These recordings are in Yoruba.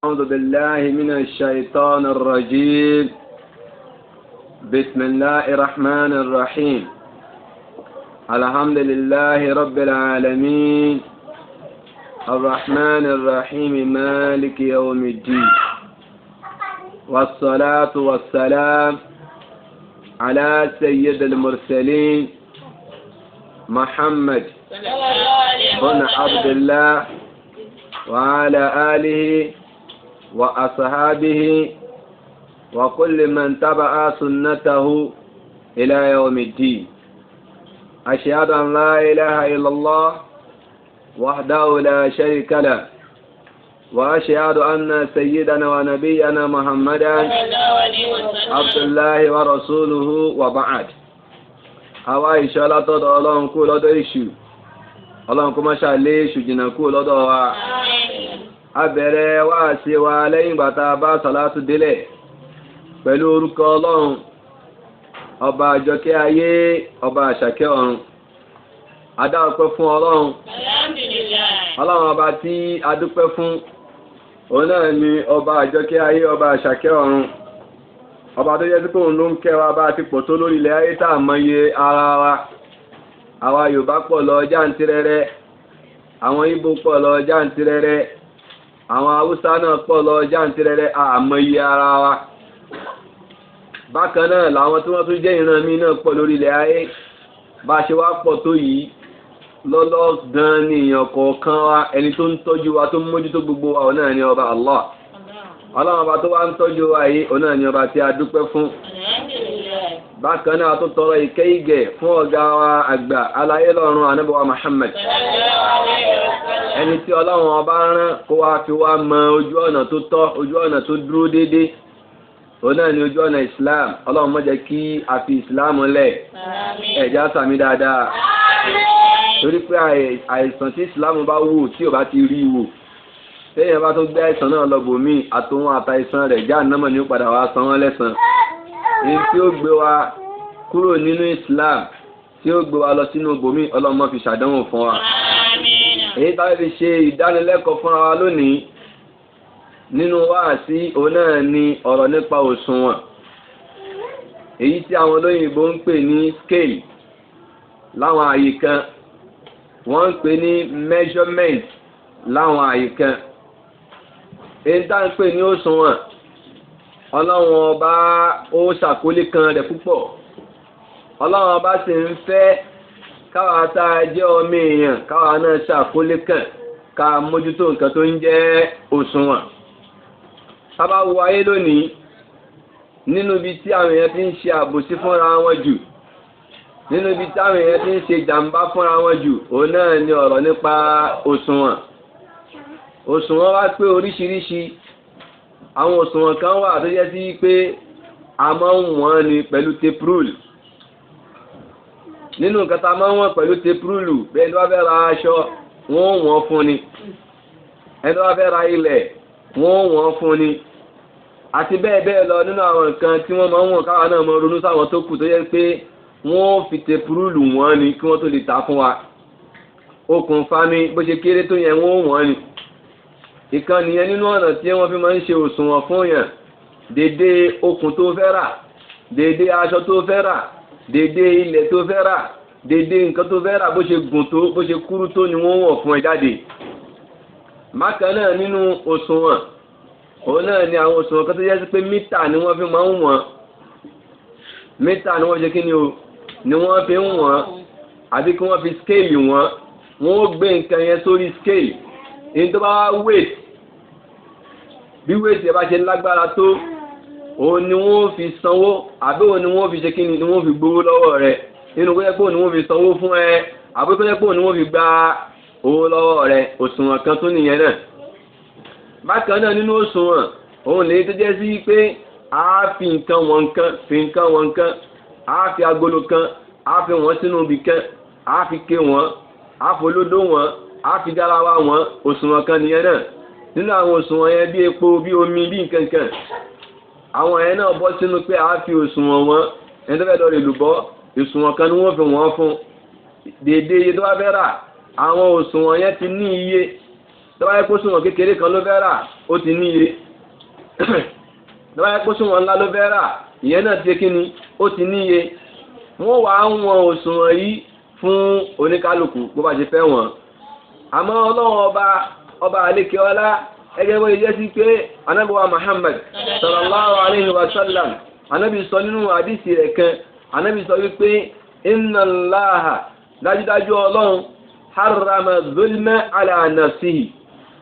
أعوذ بالله من الشيطان الرجيم. بسم الله الرحمن الرحيم. الحمد لله رب العالمين الرحمن الرحيم مالك يوم الدين، والصلاة والسلام على سيد المرسلين محمد بن عبد الله وعلى آله وأصحابه وكل من تبع سنته إلى يوم الدين. أشهد أن لا إله إلا الله وحده لا شريك له، وأشهد أن سيدنا ونبينا محمدا عبد الله ورسوله وبعد. àwa ìṣọ́ látọ̀dọ̀ Ọlọ́run kú lọ́dọ̀ èṣù, Ọlọ́run kó má ṣàlé èṣù jìnnà kú lọ́dọ̀ wa. A bẹ̀rẹ̀ wáàsí wa lẹ́yìn bàtà bá sàlátù délẹ̀ pẹ̀lú orúkọ Ọlọ́run, ọba àjọkẹ́ ayé, ọba àṣàkẹ́ ọ̀run. A dá ọpẹ́ fún Ọlọ́run. Ọlọ́run ọba tí a dúpẹ́ fún, òun náà ni ọba àjọkẹ́ ayé, ọba àṣàkẹ́ ọ̀run. Ọba tó yẹ sí pé òun ló ń kẹ́ wa bá ti pọ̀ tó lórí ilẹ̀ ayé tá a mọye ara wa. Àwa Yorùbá pọ̀ lọ jáǹtirẹrẹ, àwọn Ìgbò pọ̀ lọ jáǹtirẹrẹ, àwọn Haúsá náà pọ̀ lọ jáǹtirẹrẹ, àmọye ara wa. Bákan náà làwọn tí wọ́n tún jẹ́ ìran mi náà pọ̀ lórí ilẹ̀ ayé. Bá a ṣe wá pọ̀ tó yìí lọ́lọ́ gan ni èèyàn kọ̀ọ̀kan wa, ẹni tó ń tọ́jú wa, tó ń mójútó gbogbo wa, òun náà ni ọba Allah. Ọlọ́run ọba tó wá ń tọ́jú wa yìí, òun náà ni ọba tí a dúpẹ́ fún. Bákan náà tó tọrọ ìkẹ́ ìgẹ̀ fún ọ̀gá wa àgbà aláyé lọ́run Ànábì wa Muhammad, ẹni tí Ọlọ́run ọba rán kó wá fi wá mọ ojú ọ̀nà tó tọ́, ojú ọ̀nà tó dúró déédéé. Òun náà ni ojú ọ̀nà Islam. Ọlọ́run má jẹ́ kí a fi Islam lẹ̀. Ẹ̀já sàmì dáadáa. Torí pé àìsàn tí Islam bá wò tí ò bá ti rí wò, téèyàn bá tó gbé àìsàn náà lọ bòmí, àtòun àtàìsàn rẹ̀ Jahannama ni ó padà wá san wọ́n lẹ́san. Èyí tí ó gbé wa kúrò nínú Islam, tí ó gbé wa lọ sínú bòmí, Ọlọ́run má fi ṣàdánwò fún wa. Èyí tá a fi ṣe ìdánilẹ́kọ̀ọ́ fúnra wa lónìí nínú wáàsí, òun náà ni ọ̀rọ̀ nípa òṣùwọ̀n, èyí tí àwọn olóyìnbó ń pè ní scale láwọn àyè kan, wọ́n ń pè ní measurement láwọn àyè kan. Èyí tá ń pè ní òṣùwọ̀n, Ọlọ́run ọba ó ṣàkólé kan rẹ̀ púpọ̀. Ọlọ́run ọba sì ń fẹ́ káwa tá a jẹ́ ọmọ èèyàn, káwa náà ṣàkólé kan, ká mójútó nǹkan tó ń jẹ́ òṣùwọ̀n. Tábà wo ayé lónìí, nínú ibi tí àwọn èèyàn ti ń ṣe àbòsí fúnra wọn jù, nínú ibi tí àwọn èèyàn ti ń ṣe jàǹbá fúnra wọn jù, òun náà ni ọ̀rọ̀ nípa òṣùwọ̀n. Òṣùwọ̀n wá pé oríṣiríṣi. Àwọn òṣùwọ̀n kan wà tó jẹ́ sí pé a máa ń wọ̀n ni pẹ̀lú tape rule. Nínú nǹkan tá a máa ń wọ̀n pẹ̀lú tape rule, bí ẹni tó bá fẹ́ ra aṣọ, wọ́n wọ̀n fún ni. Ẹni tó bá fẹ́ ra ilẹ̀, wọ́n wọ̀n fún ni. Àti bẹ́ẹ̀ bẹ́ẹ̀ lọ nínú àwọn nǹkan tí wọ́n máa ń wọ̀n, káwa náà máa ronú sáwọn tó kù tó jẹ́ pé wọ́n fi tape rule wọ̀n ni kí wọ́n tó lè tà fún wa. Okùn fami bó ṣe kéré tó yẹn wọ́n wọ̀n ni. Ìkan nìyẹn nínú ọ̀nà tí wọ́n fi máa ń ṣe òṣùwọ̀n fún yàn. Dédé okùn tó fẹ́ rà, dédé aṣọ tó fẹ́ rà, dédé ilẹ̀ tó fẹ́ rà, dédé nǹkan tó fẹ́ rà, bó ṣe gùn tó, bó ṣe kúrú tó ni wọ́n wọ̀n fún ẹ jáde. Bákan náà nínú òṣùwọ̀n, òun náà ni àwọn òṣùwọ̀n kan tó yẹ sí pé mítà ni wọ́n fi máa ń wọ̀n. Mítà ni wọ́n ṣe kí ni o, ni wọ́n fi ń wọ̀n, àbí kí wọ́n fi scale wọ̀n. Wọ́n ó gbé nǹkan yẹn sórí scale. Èyí tó bá wá weight, bí weight ẹ bá ṣe lágbára tó, òun ni wọ́n fi sanwó, àbí òun ni wọ́n fi ṣe kí ni wọ́n fi gbowó lọ́wọ́ rẹ̀. Nínú kó jẹ́ pé òun ni wọ́n fi sanwó fún ẹ, àbí kó jẹ́ pé òun ni wọ́n fi gba owó lọ́wọ́ rẹ̀. Òṣùwọ̀n kan tún nìyẹn náà. Bákan náà nínú òṣùwọ̀n, òun lè tó jẹ́ sí pé a fi nǹkan wọn nǹkan, fi nǹkan wọn nǹkan, a fi agolo kan, a fi wọ́n sínú ibì kan, a fi ké wọn, a fi olódó wọn, a fi garawa wọn. Òṣùwọ̀n kan nìyẹn náà. Nínú àwọn òṣùwọ̀n yẹn bí epo, bí omi, bí nǹkankan, àwọn yẹn náà bọ́ sínú pé a fi òṣùwọ̀n wọn. Ẹni tó fẹ́ lọ rè lùbọ́, òṣùwọ̀n kan ni wọ́n fi wọ́n fún. Dédé iye tó bá fẹ́ rà, àwọn òṣùwọ̀n yẹn ti ní iye tó bá yẹ kó sùnwọ̀n kékeré kan ló fẹ́ rà ó ti níye tó bá yẹ kó sùnwọ̀n ńlá ló fẹ́ rà ìyẹn náà ti kí ni ó ti níye wọ́n wá ń wọn òṣùwọ̀n yìí fún oníkálukú bó bá ṣe fẹ́ wọn àmọ́ ọlọ́run ọba àlékè ọlá ẹgbẹ́ wọ́n yẹ sí pé ànábì wa Muhammad sallallahu alayhi wa sallam ànábì sọ nínú àdìsí rẹ̀ kan ànábì sọ wípé inna Allaha dájúdájú ọlọ́run harrama zulma ala nafsihi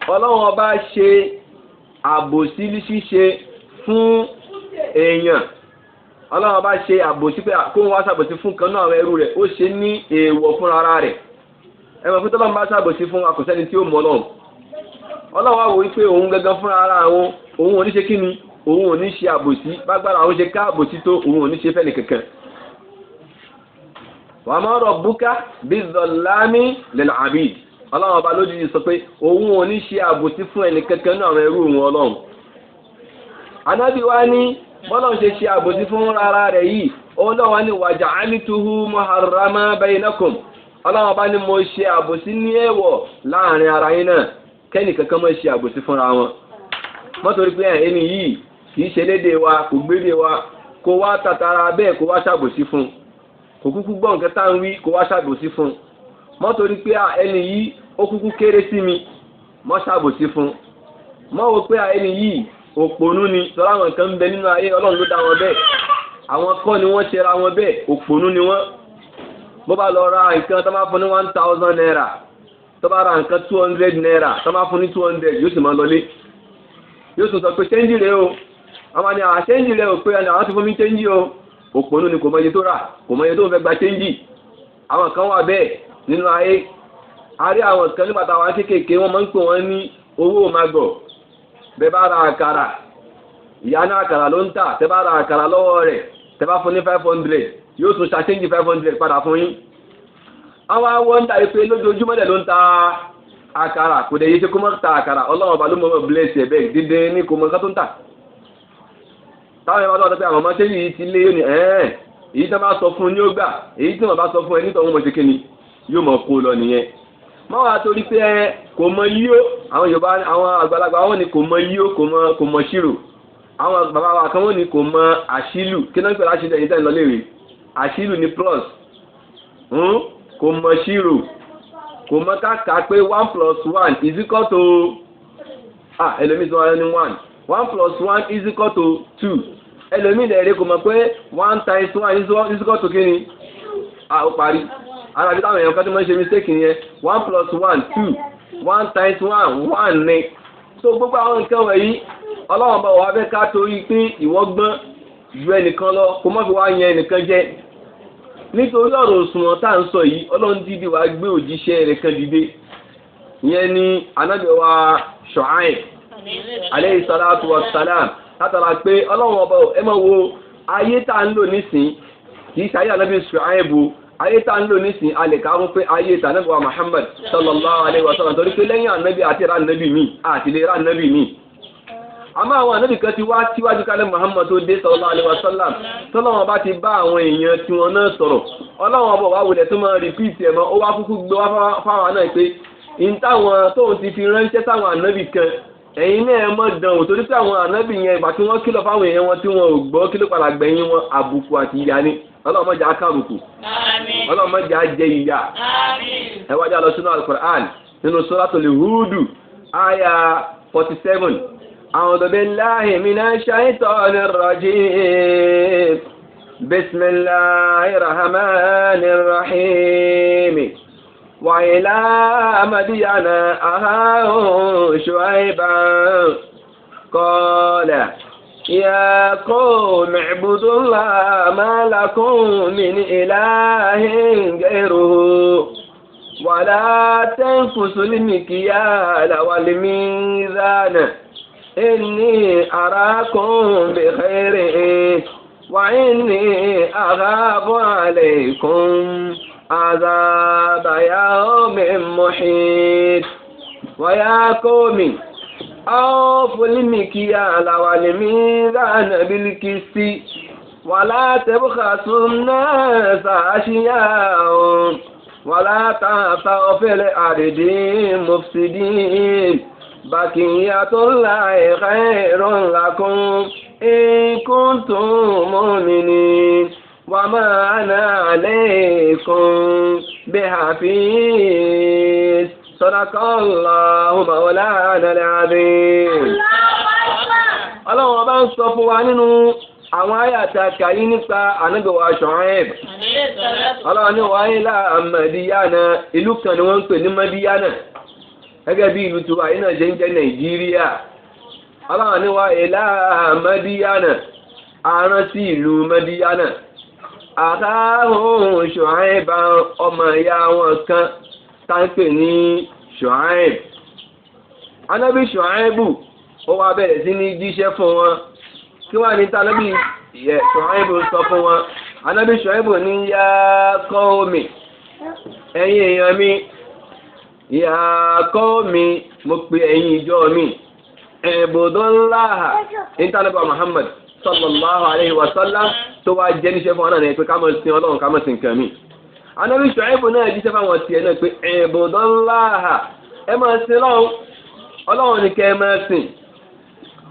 ọlọ́run ọba ṣe àbòsí ṣíṣe fún èèyàn ọlọ́run ọba ṣe àbòsí pé kó wọ́n wá ṣàbòsí fún kan náà àwọn ẹrú rẹ̀ ó ṣe ní èèwọ̀ fún ara rẹ̀ ẹ̀mọ̀ fún tọ́lọ́run bá ṣàbòsí fún akọ̀sẹ́ni tí ó mọ̀ ọlọ́run wá wò wípé òun gangan fúnra ara àwọn òun ò ní ṣe kíni òun ò ní ṣe àbòsí bágbára àwọn ṣe ká àbòsí tó òun ò ní ṣe fẹ́ni kankan. wa ma rabbuka bizzallami lil abid ọlọ́run ọba lójijì sọ pé òun ò ní ṣe àbòsí fún ẹnì kankan náà àwọn ẹrú òun ọlọ́run. anábì wa ní bọ́lọ̀ ṣe ṣe àbòsí fún rárá rẹ̀ yìí ọlọ́run wa ní waja'altuhu muharrama bainakum ọlọ́run ọba ní mo ṣe àbòsí ní èèwọ̀ láàrin ara yín náà kẹ́nì kankan mọ́ ṣe àbòsí fúnra wọn mọ́tòrí pé ẹni yìí kìí ṣe lédè wa kò gbédè wa kó wá tàtàrà bẹ́ẹ̀ kó wá ṣàbòsí fún kò kúkú gbọ́ nǹkan tá ń wí kó wá ṣàbòsí fún mọ́tòrí pé ẹni yìí ó kúkú kéré sí mi mọ́ ṣàbòsí fún mọ́ wo pé ẹni yìí òpònú ni tọ́lá àwọn nǹkan ń bẹ nínú ayé ọlọ́run ló dá wọn bẹ́ẹ̀ àwọn kọ́ ni wọ́n ṣe ra wọn bẹ́ẹ̀ òpònú ni wọ́n bó bá lọ ra nǹkan tó máa fún ní 1,000 naira tó bá ra nǹkan 200 naira tó máa fún ní 200 yóò sì máa lọlé yóò tún sọ pé ṣéǹjì rẹ o àwọn ni ṣéǹjì rẹ o pé àwọn ti fún mi ṣéǹjì o òpònú ni kò mọ iye tó rà kò mọ iye tó fẹ́ gba ṣéǹjì àwọn kan wà bẹ́ẹ̀ nínú ayé a rí àwọn kan nígbà táwọn kéékèèké wọ́n máa ń pè wọ́n ní owó magọ̀ bẹ́ẹ̀ bá ra àkàrà ìyá náà àkàrà ló ń tà tẹ́ bá ra àkàrà lọ́wọ́ rẹ̀ tẹ́ bá fún ní 500 yóò tún ṣàṣéǹjì 500 padà fún yín àwọn awọ́ ń ta ìpè lójoojúmọ́ dẹ̀ ló ń ta àkàrà kò dẹ̀ yé ṣe kó mọ́ ta àkàrà ọlọ́run ọba ló mọ́ bless ẹ̀ bẹ́ẹ̀ dídé ní kò mọ́ nǹkan tó ń tà táwọn ẹ̀rọ ọlọ́run pé àwọn ọmọ tẹ́lẹ̀ yìí ti lé yóò ní èyí tó bá sọ fún ní ó gbà èyí tí wọ́n bá sọ fún ẹ nítorí wọn ṣe kíni yóò mọ̀ kó lọ nìyẹn mọ́ wàá torí pé kò mọ yíó àwọn Yorùbá àwọn àgbàlagbà wọn ni kò mọ yíó kò mọ ṣírò àwọn bàbá wa kan wọn ni kò mọ àṣìlù kí náà ń pè láṣìlù ẹ̀yìn tẹ́ ń lọ léèrè àṣìlù ni plus kò mọ ṣírò kò mọ káàkà pé 1 + 1 = ẹlòmíì tó wáyé ní 1 1 + 1 = 2 ẹlòmíì lẹ́rìí kò mọ̀ pé 1 × 1 = kí ni ó parí ara bí táwọn èèyàn kan tó máa ń ṣe mistake yẹn 1 + 1 2 1 × 1 1 ni so gbogbo àwọn nǹkan wọ̀nyí ọlọ́run bá wà fẹ́ ká torí pé ìwọ gbọ́n ju ẹnìkan lọ kó má fi wá yan ẹnìkan jẹ nítorí ọ̀rọ̀ òṣùwọ̀n tá à ń sọ yìí ọlọ́run dídí wa gbé òjíṣẹ́ rẹ̀ kan dìde ìyẹn ni ànábì wa Ṣuaib alayhi salatu wa salam látara pé ọlọ́run ọba ẹ máa wo ayé tá à ń lò nísìn kì í ṣayé ànábì Ṣuaib ayé tá à ń lò nísìn a lè kárún pé ayé tànábì wa Muhammad sallallahu alayhi wa sallam torí pé lẹ́yìn ànábì àti ra ànábì mi àti lè ra ànábì mi àmọ́ àwọn ànábì kan ti wá síwájú kálẹ̀ Muhammad tó dé sallallahu alaihi wasallam tọ́lọ́wọ́n bá ti bá àwọn èèyàn tí wọ́n náà sọ̀rọ̀ ọlọ́wọ́n ọbọ̀ wá wulẹ̀ tó máa rìpíìtì ẹ̀mọ́ ó wá kúkú gbé wá fáwọn náà pé ìntàwọn tóun ti fi ránṣẹ́ sáwọn ànábì kan ẹ̀yin náà mọ̀ dán ò torí pé àwọn ànábì yẹn ìgbà tí wọ́n kìlọ̀ fáwọn èèyàn wọn tí wọn ò gbọ́ kí ló padà gbẹ̀yìn wọn àbùkù àti ìyà ni ọlọ́run má jẹ́ á kàbùkù ọlọ́run má jẹ́ á jẹ ìyà ẹ wá já lọ sínú Al-Qur'an nínú Suratul Hud àyà 47 أعوذ بالله من الشيطان الرجيم بسم الله الرحمن الرحيم وإلى مدين أخاهم شعيبا قال يا قوم اعبدوا الله ما لكم من إله غيره ولا تنقصوا المكيال والميزان إني أراكم بخير وإني أخاف عليكم عذاب يوم محيط ويا قوم أوفوا المكيال والميزان بالقسط ولا تبخسوا الناس أشياءهم ولا تعثوا في الأرض مفسدين بقية الله خير لكم إن كنتم مؤمنين وما أنا عليكم بحفيظ صدق الله مولانا العظيم. Ọlọ́run ọba ń sọ fún wa nínú àwọn àyàtà kàyí nípa Ànábì wa Ṣuaib. Ọlọ́run ní wa ila Mádíyánà, ìlú kan ni wọ́n ń pè ní Mádíyánà gẹ́gẹ́ bí ìlú tiwa yìí náà jẹ́ ń jẹ́ Nàìjíríà. Ọlọ́run ní wa ila Mádíyánà, arán sí ìlú Mádíyánà. Àkáhùn Ṣuaib, ọmọ ìyá wọn kan tá ń pè ní Ṣuaib. Ànábì Ṣuaibu ó wá bẹ̀rẹ̀ sí ní jíṣẹ́ fún wọn. Kí wá ní tànábì Ṣuaibu sọ fún wọn? Ànábì Ṣuaibu ní yá qaumi, ẹ̀yin èèyàn mi, yá qaumi, mo pe ẹ̀yin ìjọ mi, ibudullaha, ní tànábì Muhammad sallallahu alayhi wa sallam tó wá jẹ́ níṣẹ́ fún wọn náà ní pé ká máa sin Ọlọ́run ká máa sin nǹkan mi. Ànábì Ṣuaibu náà jíṣẹ́ fáwọn tiẹ̀ náà pé ibudullaha, ẹ máa sin Ọlọ́run ní kẹ́ ẹ máa sìn.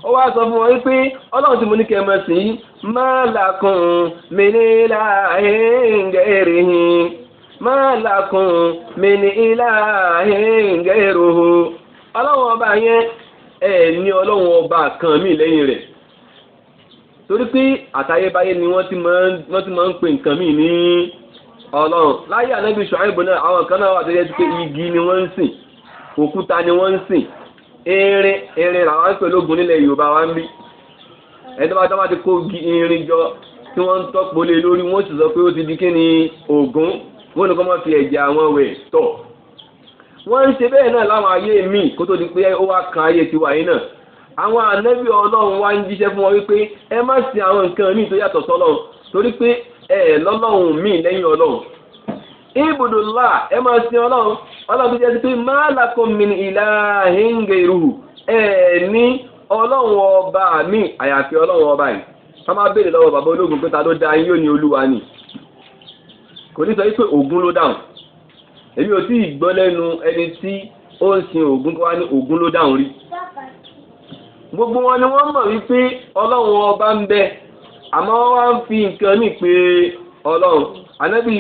Ó wá sọ fún wọn wípé Ọlọ́run tí mo ní kẹ́ ẹ máa sìn yìí ma lakum min ilahin ghayrihi, ma lakum min ilahin ghayruhu. Ọlọ́run ọba yẹn ní Ọlọ́run ọba kan mí lẹ́yìn rẹ̀. Torí pé àtayébáyé ni wọ́n ti máa ń pè nǹkan mí ní Ọlọ́run. Láyé Ànábì Ṣuaibu náà àwọn kan náà wà tó yẹ pé igi ni wọ́n ń sìn, òkúta ni wọ́n ń sìn, erin làwọn ń pè lógun nílẹ̀ Yorùbá wa ń bí. Ẹni tó bá ti kó irin jọ tí wọ́n ń tọ́pọ̀ lé lórí, wọ́n sì sọ pé ó ti di kí ni Ògún, wọ́n ní kó máa fi ẹ̀jẹ̀ àwọn wẹ̀ tọ̀. Wọ́n ń ṣe bẹ́ẹ̀ náà láwọn ayé míì kó tó di pé ó wá kan ayé tiwa yìí náà. Àwọn ànábì Ọlọ́run wá ń jíṣẹ́ fún wọn wípé ẹ má sìn àwọn nǹkan míì tó yàtọ̀ sọ́lọ́run, torí pé lọ́lọ́run míì lẹ́yìn Ọlọ́run. Ibudullah, ẹ máa sin Ọlọ́run. Ọlọ́run tó jẹ́ sí pé ma lakum min ilahin ghayruhu, ní Ọlọ́run ọba mi àyàfi Ọlọ́run ọba yìí. Wọ́n máa béèrè lọ́wọ́ bàbá ológun pé ta ló dá yín, yóò ní Olúwa ni. Kò ní sọ pé Ògún ló dáhùn. Èmi ò tí ì gbọ́ lẹ́nu ẹni tí ó ń sin Ògún tó wá ní Ògún ló dáhùn rí. Gbogbo wọn ni wọ́n mọ̀ wípé Ọlọ́run ọba ń bẹ, àmọ́ wọ́n wá ń fi nǹkan ní pé Ọlọ́run. Ànábì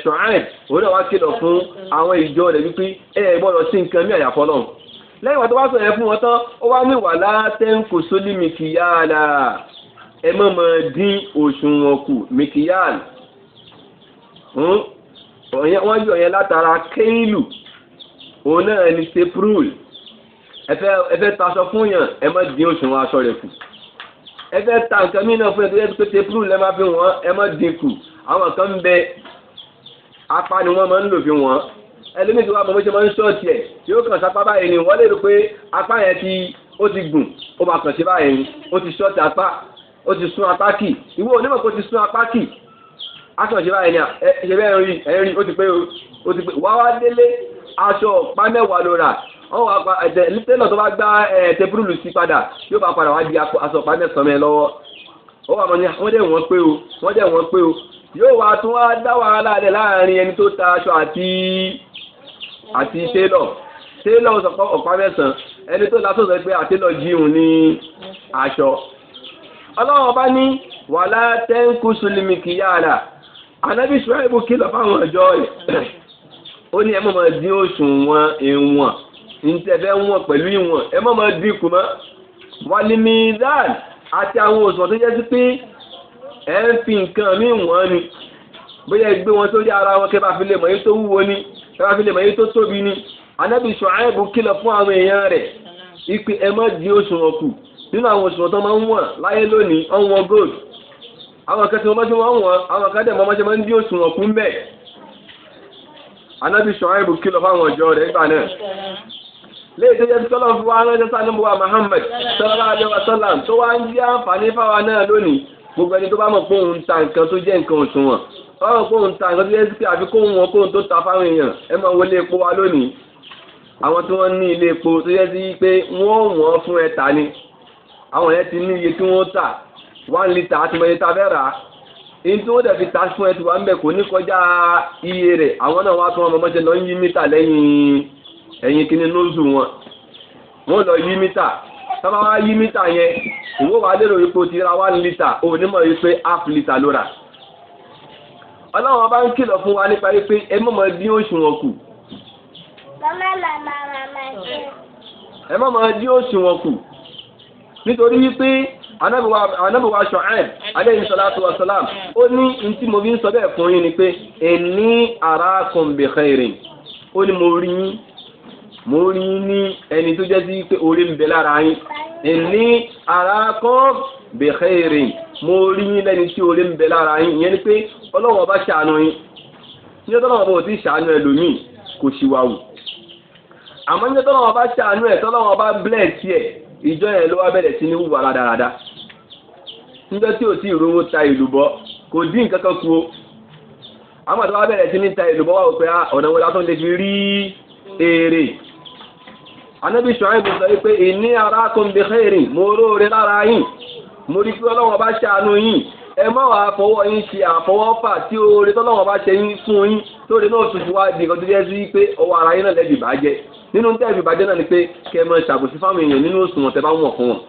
Ṣuaib òun náà wá kìlọ̀ fún àwọn ìjọ rẹ̀ wípé gbọ́dọ̀ sí nǹkan mí àyàfọ́ náà. Lẹ́yìn wọ́n tó wá sọ̀rọ̀ fún wọn tán, ó wá ní wala tanqusul mikyala, ẹ má máa dín òṣùwọ̀n kù, mikyal. Wọ́n yọ yẹn látara kéìlù, òun náà ní seprul. Ẹ fẹ́ taṣọ fún yàn, ẹ má dín òṣùwọ̀n aṣọ rẹ̀ kù. Ẹ fẹ́ ta nǹkan mí náà fún ẹ tó yẹ pé seprul lẹ́ máa fi wọ́n, ẹ má dín kù. Àwọn kan ń bẹ apá ni wọ́n máa ń lò fi wọ́n. Ẹlòmíì tí wọ́n mọ̀ bó ṣe máa ń ṣọ́ọ̀tì ẹ̀ yóò kàn sápá báyìí ni wọ́n lè rò pé apá yẹn ó ti gùn, ó máa kàn sí báyìí ni ó ti ṣọ́ọ̀tì apá, ó ti sún apá kì. Ìwọ onímọ̀ pé ó ti sún apá kì, á kàn sí báyìí ni ṣe bẹ́ẹ̀ rí ó ti pé wá wá délé aṣọ ọ̀pá mẹ́wàá ló rà. Wọ́n wá gba tẹ́lọ̀ tó bá gbá tẹ́púrúlù sí padà yóò bá padà wá di aṣọ ọ̀pá mẹ́sàn-án lọ́wọ́. Ó wà mọ́ ni wọ́n dẹ̀ wọ́n pé o yóò wá tún wá dá wàhálà rẹ̀ láàrin ẹni tó ta aṣọ àti télọ̀ sọpọ̀ ọ̀pá mẹ́sàn-án, ẹni tó lásán sọ pé àtélọ̀ jíun ní aṣọ. Ọlọ́run bá ní wala tanqusul mikyala. Ànábì Ṣuaibu kìlọ̀ fáwọn ọjọ́ rẹ̀ ó ní ẹ má máa dín òṣùwọ̀n ìwọ̀n ìtẹ̀fẹ́ wọn pẹ̀lú ìwọ̀n, ẹ má máa dín kù mọ́. wal mizan, àti àwọn òṣùwọ̀n tó jẹ́ sí pé ẹ ń fi nǹkan mí wọ́n ni, bóyá gbé wọn sórí ara wọn kẹfà fi lè mọ̀ èyí tó wúwo ni, kẹfà fi lè mọ̀ èyí tó tóbi ni. Ànábì Ṣuaibu kìlọ̀ fún àwọn èèyàn rẹ̀ ipe ẹ má dín òṣùwọ̀n kù. Nínú àwọn òṣùwọ̀n tó máa ń wọ̀n láyé lónìí, ọ̀wọ́n gold, àwọn kan tí wọ́n máa ń wọ̀n, àwọn kan dẹ̀ máa ń dín òṣùwọ̀n kù mbẹ̀. Ànábì Ṣuaibu kìlọ̀ fáwọn ọjọ́ rẹ̀ nígbà náà. Léyìí tó jẹ́ tí tọ́lọ́ fi wá ránṣẹ́ sáà níbo wa Muhammad sallallahu alaihi wasallam tó wá ń jí àǹfààní fáwa náà lónìí. Gbogbo ẹni tó bá mọ̀ pé òun ta nǹkan tó jẹ́ nǹkan òṣùwọ̀n, ó mọ̀ pé òun ta nǹkan tó jẹ́ sí pé àfi kóhun wọn kóhun tó ta fáwọn èèyàn. Ẹ máa wọlé epo wa lónìí, àwọn tí wọ́n ní ilé epo tó jẹ́ sí pé wọ́n wọ́n fún ẹ̀ta ni, àwọn yẹn ti ní iye tí wọ́n tà 1 litre àti mọ̀ iye tá a fẹ́ rà á. èyí tí wọ́n dẹ̀ fi ta fún ẹ ti wà ń bẹ̀ kò ní kọjá iye rẹ̀ àwọn náà wá tún wọn mọ́ṣẹ́ lọ ń yí mítà lẹ́yìn ẹ̀yìn kíní nóòzù wọn wọ́n lọ yí mítà sábà wá yí mítà yẹn ìwọ wà lérò wípé o ti ra 1 litre onímọ̀ wípé half litre ló rà ọlọ́run bá ń kìlọ̀ fún wa nípa wípé ẹ mọ̀mọ́ dín òṣùwọ̀n kù ẹ mọ̀mọ́ dín òṣùwọ̀n kù nítorí wípé anábìwá Ṣuaib alayhi salatu wa salam ó ní ntí mo fi ń sọ bẹ́ẹ̀ fún yín ni pé inni arakum bi khairin ó ní mo rí yín ní ẹni tó jẹ́ sí pé orí ń bẹ lára yín inni arakum bi khairin mo rí yín lẹ́ni tí orí ń bẹ lára yín ìyẹn ni pé ọlọ́wọ́ bá ṣàánú yín ní ọjọ́ náà bó ti ṣàánú ẹlòmíì kò ṣìwàwù àmọ́ ní ọjọ́ náà bá ṣàánú ẹ̀ tọ́lọ́wọ́ bá bless ẹ̀ ìjọ yẹn ló wá bẹ̀rẹ̀ sí ní wùwà rádaràda níjọ́ tí ò tí ì rówó ta ìlúbọ́ kò dín nǹkan kan kú o àmọ́ tó wá bẹ̀rẹ̀ sí ní ta ìlúbọ́ wà wípé ọ̀nà wo látọ̀ lè fi rí èrè Ànábì Ṣuaibu sọ wípé inni arakum bi khairin mo róore lára yín mo rí pé ọlọ́wọ́ bá ṣàánú yín ẹ má wàá fọwọ́ yín ṣe àfọwọ́fà tí oore tọ́lọ́wọ́ bá ṣe yín fún yín tóore náà tún fi wá di nǹkan tó jẹ́ sí pé ọwọ́ ara yín náà lẹ́bi bàjẹ́ nínú tẹ́ẹ̀bì bàjẹ́ náà ni pé kẹ́ ẹ máa ṣàbòsí fáwọn èèyàn nínú òṣùwọ̀n tẹ́ bá wọ̀n fún wọn.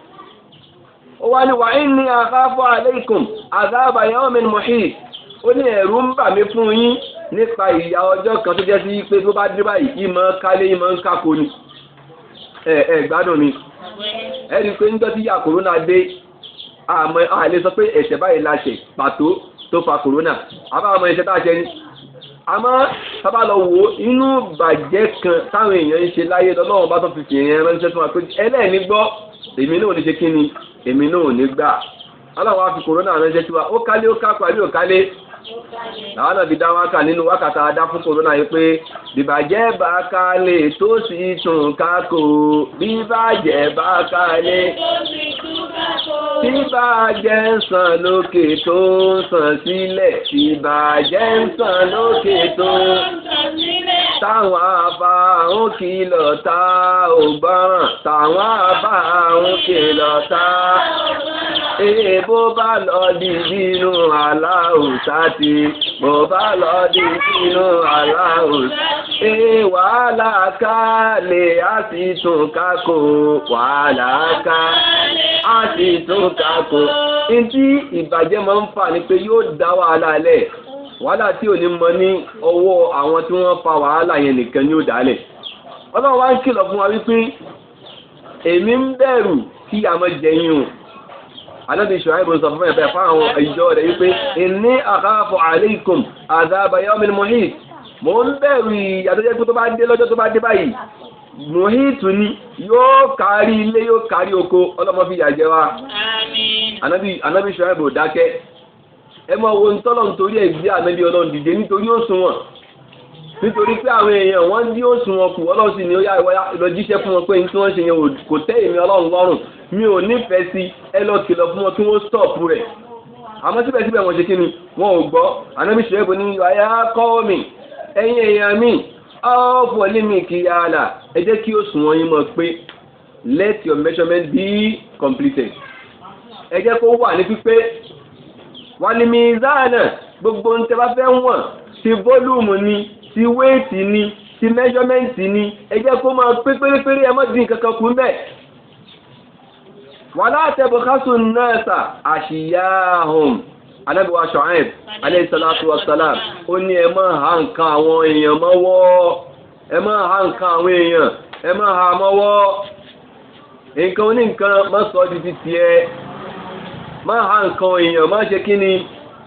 ó wá ní wa inni akhafu alaykum azaba yawmin muhit ó ní ẹ̀rù ń bà mí fún yín nípa ìyà ọjọ́ kan tó jẹ́ sí pé tó bá dé báyìí ìmọ̀ kálé ìmọ̀ ń kákó ni ẹ gbádùn ni ẹ rí i pé níjọ́ tí ìyà kòrónà dé àmọ́ àlè sọ pé ẹ̀ṣẹ̀ báyìí la ṣe pàtó tó fa kòrónà àbámọ̀ ẹ̀ṣẹ̀ tá a ṣe ní. àmọ́ sábà lọ wo inú bàjẹ́ kan táwọn èèyàn ń ṣe láyé lọ́wọ́ bá tó fi fi yẹn ránṣẹ́ fún wa pé ẹlẹ́ẹ̀ni gbọ́ èmi náà ò ní ṣe kí ni èmi náà ò ní gbà aláwọ̀ á fi kòrónà ránṣẹ́ sí wa ó kálé ó kápá bí ò kálé làwọn náà fi dá wákà nínú wákàtà adá fún kòrónà yìí pé bíbàjẹ́ bá kálé tó sì tún kákò bíbàjẹ́ bá kálé bíbàjẹ́ ń sàn lókè tó ń sàn sílẹ̀ bíbàjẹ́ ń sàn lókè tó ń sàn sílẹ̀ táwọn àbá ń kìlọ̀ tá ò gbọ́ràn táwọn àbá ń kìlọ̀ tá èèbó bá lọ di bínú aláòsá ti bó bá lọ di bínú aláòsá wàhálà ká lè á sì tún kákò wàhálà ká á sì tún kákò ntí ìbàjẹ́ máa ń fà ní pé yóò dá wàhálà lẹ̀ wàhálà tí ò ní mọ ní ọwọ́ àwọn tí wọ́n fa wàhálà yẹn nìkan ni ó dálẹ̀ ọlọ́run wá ń kìlọ̀ fún wa wípé èmi ń bẹ̀rù kí àmọ́ jẹyìn o Ànábì Ṣuaibu sọ fún ẹ̀fẹ́ fáwọn ìjọ rẹ̀ wípé inni akhafu alaykum azaba yawmin muhit mo ń bẹ̀rù ìyàtọ̀jẹ́ pé tó bá dé lọ́jọ́ tó bá dé báyìí muhit ni yóò kárí ilé yóò kárí oko ọlọ́mọ fi yà jẹ wa Ànábì Ṣuaibu dákẹ́ ẹ mọ wo ntọ́lọ̀ nítorí ẹ̀gbẹ́ Ànábì Ọlọ́run dìde nítorí òṣùwọ̀n nítorí pé àwọn èèyàn wọ́n dí òṣùwọ̀n kù Ọlọ́run sì ni ó yá lọ jíṣẹ́ fún wọn pé ní tí wọ́n ṣe yẹn kò tẹ́ èmi Ọlọ́run lọ́rùn mi ò nífẹ̀ẹ́ sí ẹ lọ kìlọ̀ fún wọn kí wọ́n stop rẹ̀ àmọ́ síbẹ̀síbẹ̀ wọ́n ṣe kí ni wọn ò gbọ́ Ànábì Ṣuaibu ní àyà kọ́ mi ẹ̀yin èèyàn mi ọ̀pọ̀ ní mi kì í yára ẹ jẹ́ kí òṣùwọ̀n yín mọ̀ pé let your measurement be completed ẹ jẹ́ kó wà ní pípé wà ní mizana gbogbo ń tẹ́ bá fẹ́ wọ̀n ti volume ni ti weight ni ti measurement ni ẹ jẹ́ kó máa pé pérépéré ẹ má dín kankan kù ńbẹ̀. wala tabkhasu an-nasa ashiyahum Ànábì wa Ṣuaib alayhi salatu wa salam ó ní ẹ má ha nǹkan àwọn èèyàn mọ́wọ́ ẹ má ha nǹkan àwọn èèyàn ẹ má ha mọ́wọ́ nǹkan oní nǹkan má sọ di ti tiẹ̀ má ha nǹkan èèyàn má ṣe kí ni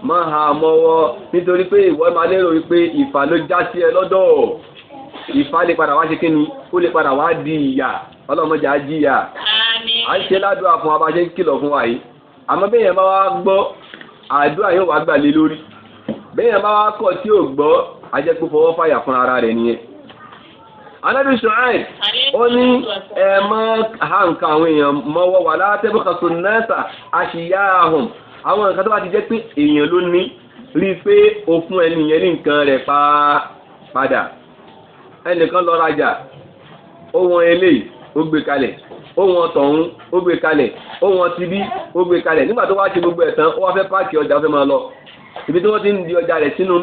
má ha mọ́wọ́ nítorí pé ìwọ máa lérò wípé ìfà ló já sí ẹ lọ́dọ̀ ìfà lè padà wá ṣe kí ni ó lè padà wá di ìyà ọlọ́mọdé á jìyà à ń ṣe ládùúgbò fún wa bá ṣe ń kìlọ̀ fún wa yìí àmọ́ bẹ́ẹ̀ yẹn bá wá gbọ́ àdúrà yóò wá gbà lé lórí bẹ́ẹ̀ yẹn bá wá kọ̀ tí ò gbọ́ ajẹ́pé fọwọ́ fàyà fún ara rẹ̀ nìyẹn. Ànábì Ṣuaib ó ní ẹ má ha nǹkan àwọn èèyàn mọ́wọ́ wala tabkhasu an-nasa ashiyahum àwọn nǹkan tó bá ti jẹ́ pé èèyàn ló ní rí i pé ó fún ẹni yẹn ní nǹkan rẹ̀ padà ẹnìkan lọ rajà ó wọn eléyìí ó gbé kalẹ̀ ó wọn tọ̀hún ó gbé kalẹ̀ ó wọn tibí ó gbé kalẹ̀ nígbà tó wá ṣe gbogbo ẹ̀ tán ó wá fẹ́ páàkì ọjà ó fẹ́ máa lọ ibi tí wọ́n ti ń di ọjà rẹ̀ sínú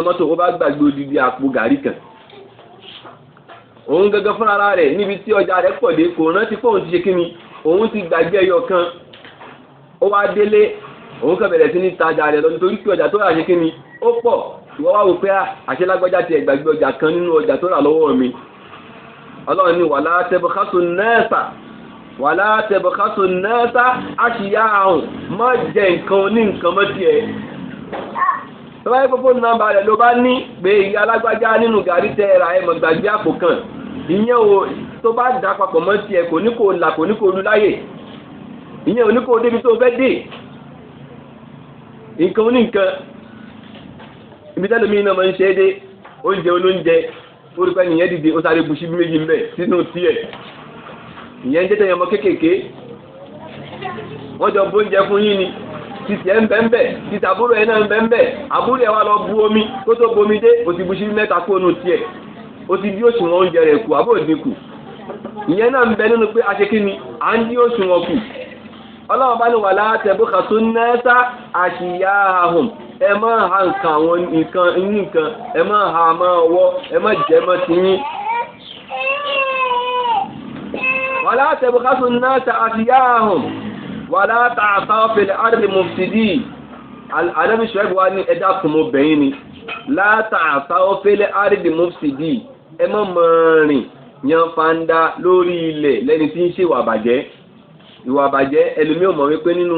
mọ́tò ó bá gbàgbé odidi àpò gàrí kan òun gẹ́gẹ́ fúnra rẹ̀ níbi tí ọjà rẹ̀ pọ̀ dé kò rántí fóun ti ṣe kí ni òun ti gbàgbé ẹyọ kan ó wá délé òun kàn bẹ̀rẹ̀ sí ní tajà rẹ̀ lọ nítorí pé ọjà tó rà ṣe kí ni ó pọ̀ ìwọ́n wá wò pé àṣelágbájá ti ẹ̀gbàgbé ọjà kan nínú ọjà tó rà lọ́wọ́ mi ọlọ́run ní wàlá tẹ̀bọ̀kásù nẹ́ẹ̀sà àṣìyá àrùn má jẹ nǹkan ní nǹkan mọ́ tiẹ̀ tó bá yẹ fófó nọ́mbà rẹ̀ ló bá ní pé ìyá alágbájá nínú gàrí tẹ́ ra ẹ̀mọ̀ gbàgbé àpò kan ìyẹn o tó bá dà papọ̀ mọ́ tiẹ̀ kò ní kò là kò ní kò lu láyè ìyẹn ò ní kò débi tó fẹ́ dé nǹkan ní nǹkan ibi tẹ́lẹ̀ mi náà máa ń ṣe é dé oúnjẹ olóúnjẹ orúkọ nìyẹn dìde ó sáré bu síbí méjì mbẹ sínú tiẹ̀ ìyẹn ń jẹ́ tẹ̀yàn ọmọ kéékèèké wọ́n jọ bóúnjẹ fún yín ni títí ẹ̀ ń bẹ́ ń bẹ́ títí àbúrò ẹ̀ náà ń bẹ́ ń bẹ́ àbúrò ẹ̀ wá lọ bu omi kó tó bomi dé ó ti bu síbí mẹ́ta kó nu tiẹ̀ ó ti dí òṣùwọ̀n oúnjẹ rẹ̀ kù àbó dínkù ìyẹn náà ń bẹ nínú pé aṣekínni à ń dí òṣùwọ̀n kù ọlọ́run bá ní wà látẹ̀bù kàtó nẹ́ẹ́sà àṣìyá ahùn ẹ má ha nǹkan àwọn nǹkan ẹ má ha máa ọwọ́ ẹ má jẹ́ mọ́ ti yín wà látẹ̀bù kàtó nẹ́ẹ́sà àṣìyá ahùn wà látàfà fil ardi mufsidi Ànábì Ṣuaibu wá ní ẹ̀dá kùn mọ́ bẹ̀yìn ni látàfà fil ardi mufsidi ẹ má máa rìn yan fanda lórí ilẹ̀ lẹ́ni tí ń ṣèwà bàjẹ́ ìwà àbàjẹ́ ẹlòmí ò mọ̀ wípé nínú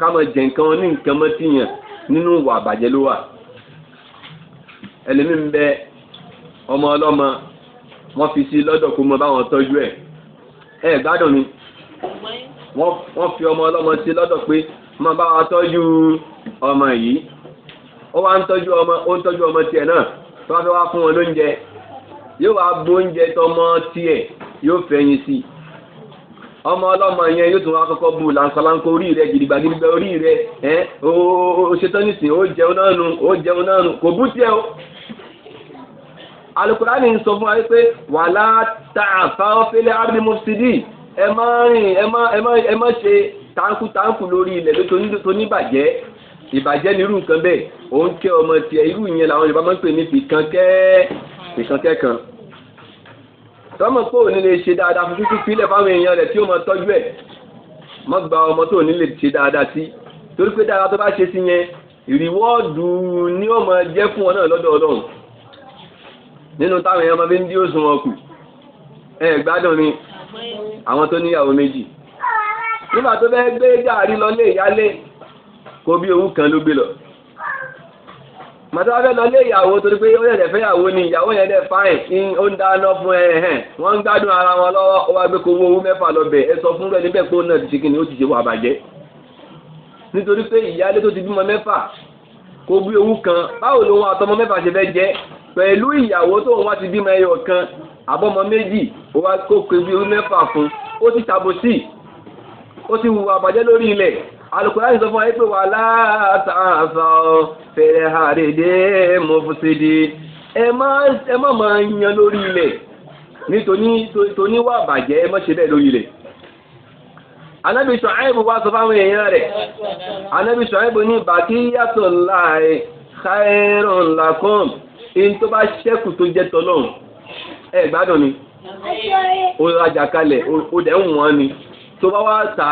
kámọ̀ jẹ nǹkan ní nǹkan mọ́ tíyàn nínú ìwà àbàjẹ́ ló wà ẹlòmí ń bẹ ọmọ ọlọ́mọ wọ́n fi sí lọ́dọ̀ kó mọ báwọn tọ́jú ẹ̀ gbádùn ni wọ́n fi ọmọ ọlọ́mọ sí lọ́dọ̀ pé mọ báwọn tọ́jú ọmọ yìí ó wá ń tọ́jú ọmọ tiẹ̀ náà tó wá fẹ́ wá fún wọn lóúnjẹ yóò wá gbóúnjẹ tọmọ tiẹ̀ yóò fẹ̀yìn sí ọmọ ọlọ́mọ yẹn yóò tún wá kọ́kọ́ bù lankalanko orí rẹ̀ gidigba orí rẹ̀ ó ṣetán nísìn ó jẹun náà nù kò bú tiẹ̀ o. Al-Qur'ani ń sọ fún wa pé wala ta'thaw fil ardi mufsidin ẹ má rìn ẹ má ṣe táǹkù lórí ilẹ̀ tó ní bàjẹ́ ìbàjẹ́ nírú nǹkan bẹ́ẹ̀ òun kẹ́ ọmọ tiẹ̀ irú ìyẹn làwọn Yorùbá máa ń pè ní fìkankẹ́ kan tọ́mọ̀ pé òní lè ṣe dáadáa fún fífi fílẹ̀ fáwọn èèyàn rẹ̀ tí ó máa tọ́jú ẹ̀ mọ́ gba ọmọ tó ní lè ṣe dáadáa sí torí pé dáadáa tó bá ṣe sí yẹn ìrìwọ́ọ̀dù ni ó máa jẹ́ fún ọ náà lọ́dọ̀ Ọlọ́run nínú táwọn èèyàn máa fi ń dí òsùn wọn kù gbádùn ni àwọn tó níyàwó méjì nígbà tó fẹ́ gbé gààrí lọ lé ìyálé kó bí owó kan ló gbé lọ màtí wọ́n fẹ́ lọ lé ìyàwó torí pé ó yẹ̀ fẹ́ ìyàwó ni ìyàwó yẹn dẹ̀ fáìn ó ń dáná fún wọ́n ń gbádùn ara wọn lọ́wọ́ ó wá gbé kó owó 6 lọ bẹ̀ ẹ sọ fún rẹ̀ níbẹ̀ pé ó náà ti ṣe kíni ó ti ṣe wà bàjẹ́ nítorí pé ìyálé tó ti bímọ 6 kó bí owó kan báwo ló wọn àtọmọ 6 ṣe fẹ́ jẹ́ pẹ̀lú ìyàwó tó wọn ti bímọ ẹyọ kan àbọ̀mọ 2 ó wá kó bí owó 6 fún ó ti ṣàbòsí ó ti hùwà bàjẹ́ lórí ilẹ̀ Al-Qur'ani sọ fún wa pé wà látàfà fẹ̀rẹ̀ àrèdè mọ́fúsídì ẹ má máa yan lórí ilẹ̀ nítorí wà bàjẹ́ ẹ má ṣe bẹ́ẹ̀ lórí ilẹ̀. Ànábì Ṣuaibu wá sọ fáwọn èèyàn rẹ̀ Ànábì Ṣuaibu ní baqiyatullahi khairun lakum in tó bá ṣẹ́kù tó jẹ́ tọ́lọ́run ẹ gbádùn ni ó rajà kalẹ̀ ó dẹ̀ ń wọ́n ni tó bá wá ta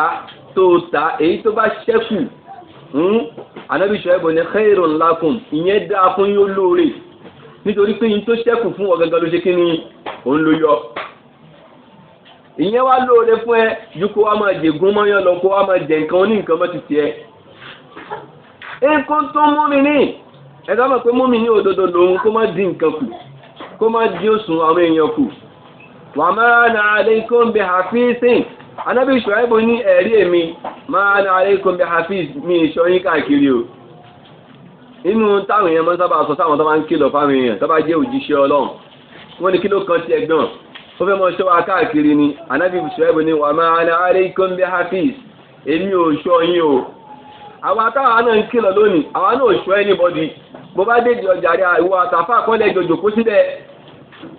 èyí tó bá ṣẹ́kù Ànábì Ṣuaibu ní khairun lakum ìyẹn dáa fún yóò lóore nítorí pé yín tó ṣẹ́kù fún ọ̀gangan ló ṣe kí ni òun ló yọ ìyẹn wá lóore fún ẹ ju kó wá máa jẹ̀gún mọ́yán lọ kó wá máa jẹ nǹkan oní nǹkan mọ́ ti tiẹ̀ nǹkan tó mú mi ní ẹ̀dá mọ̀ pé mú mi ní òdodo lòun kó má dín nǹkan kù kó má dín òsùn àwọn èèyàn kù wa ma ana alaykum bi hafizin Ànábì Ṣuaibu ní ẹ̀rí èmi ma ana alaykum bi hafiz mi ìṣọ́yín káàkiri o inú táwọn èèyàn máa ń sábà sọ sáwọn tó máa ń kìlọ̀ fáwọn èèyàn tó bá jẹ́ òjíṣẹ́ Ọlọ́run wọ́n ní kí ló kan ti ẹ̀gbọ́n ó fẹ́ mọ́ ṣọ́ wa káàkiri ni Ànábì Ṣuaibu ní wa ma ana alaykum bi hafiz èmi ò ṣọ́ yín o àwọn táwọn náà ń kìlọ̀ lónìí àwọn náà ò ṣọ́ anybody bó bá débi ọjà rẹ̀ ìwọ àtàfà kọ́lẹ̀ jòjò kó síbẹ̀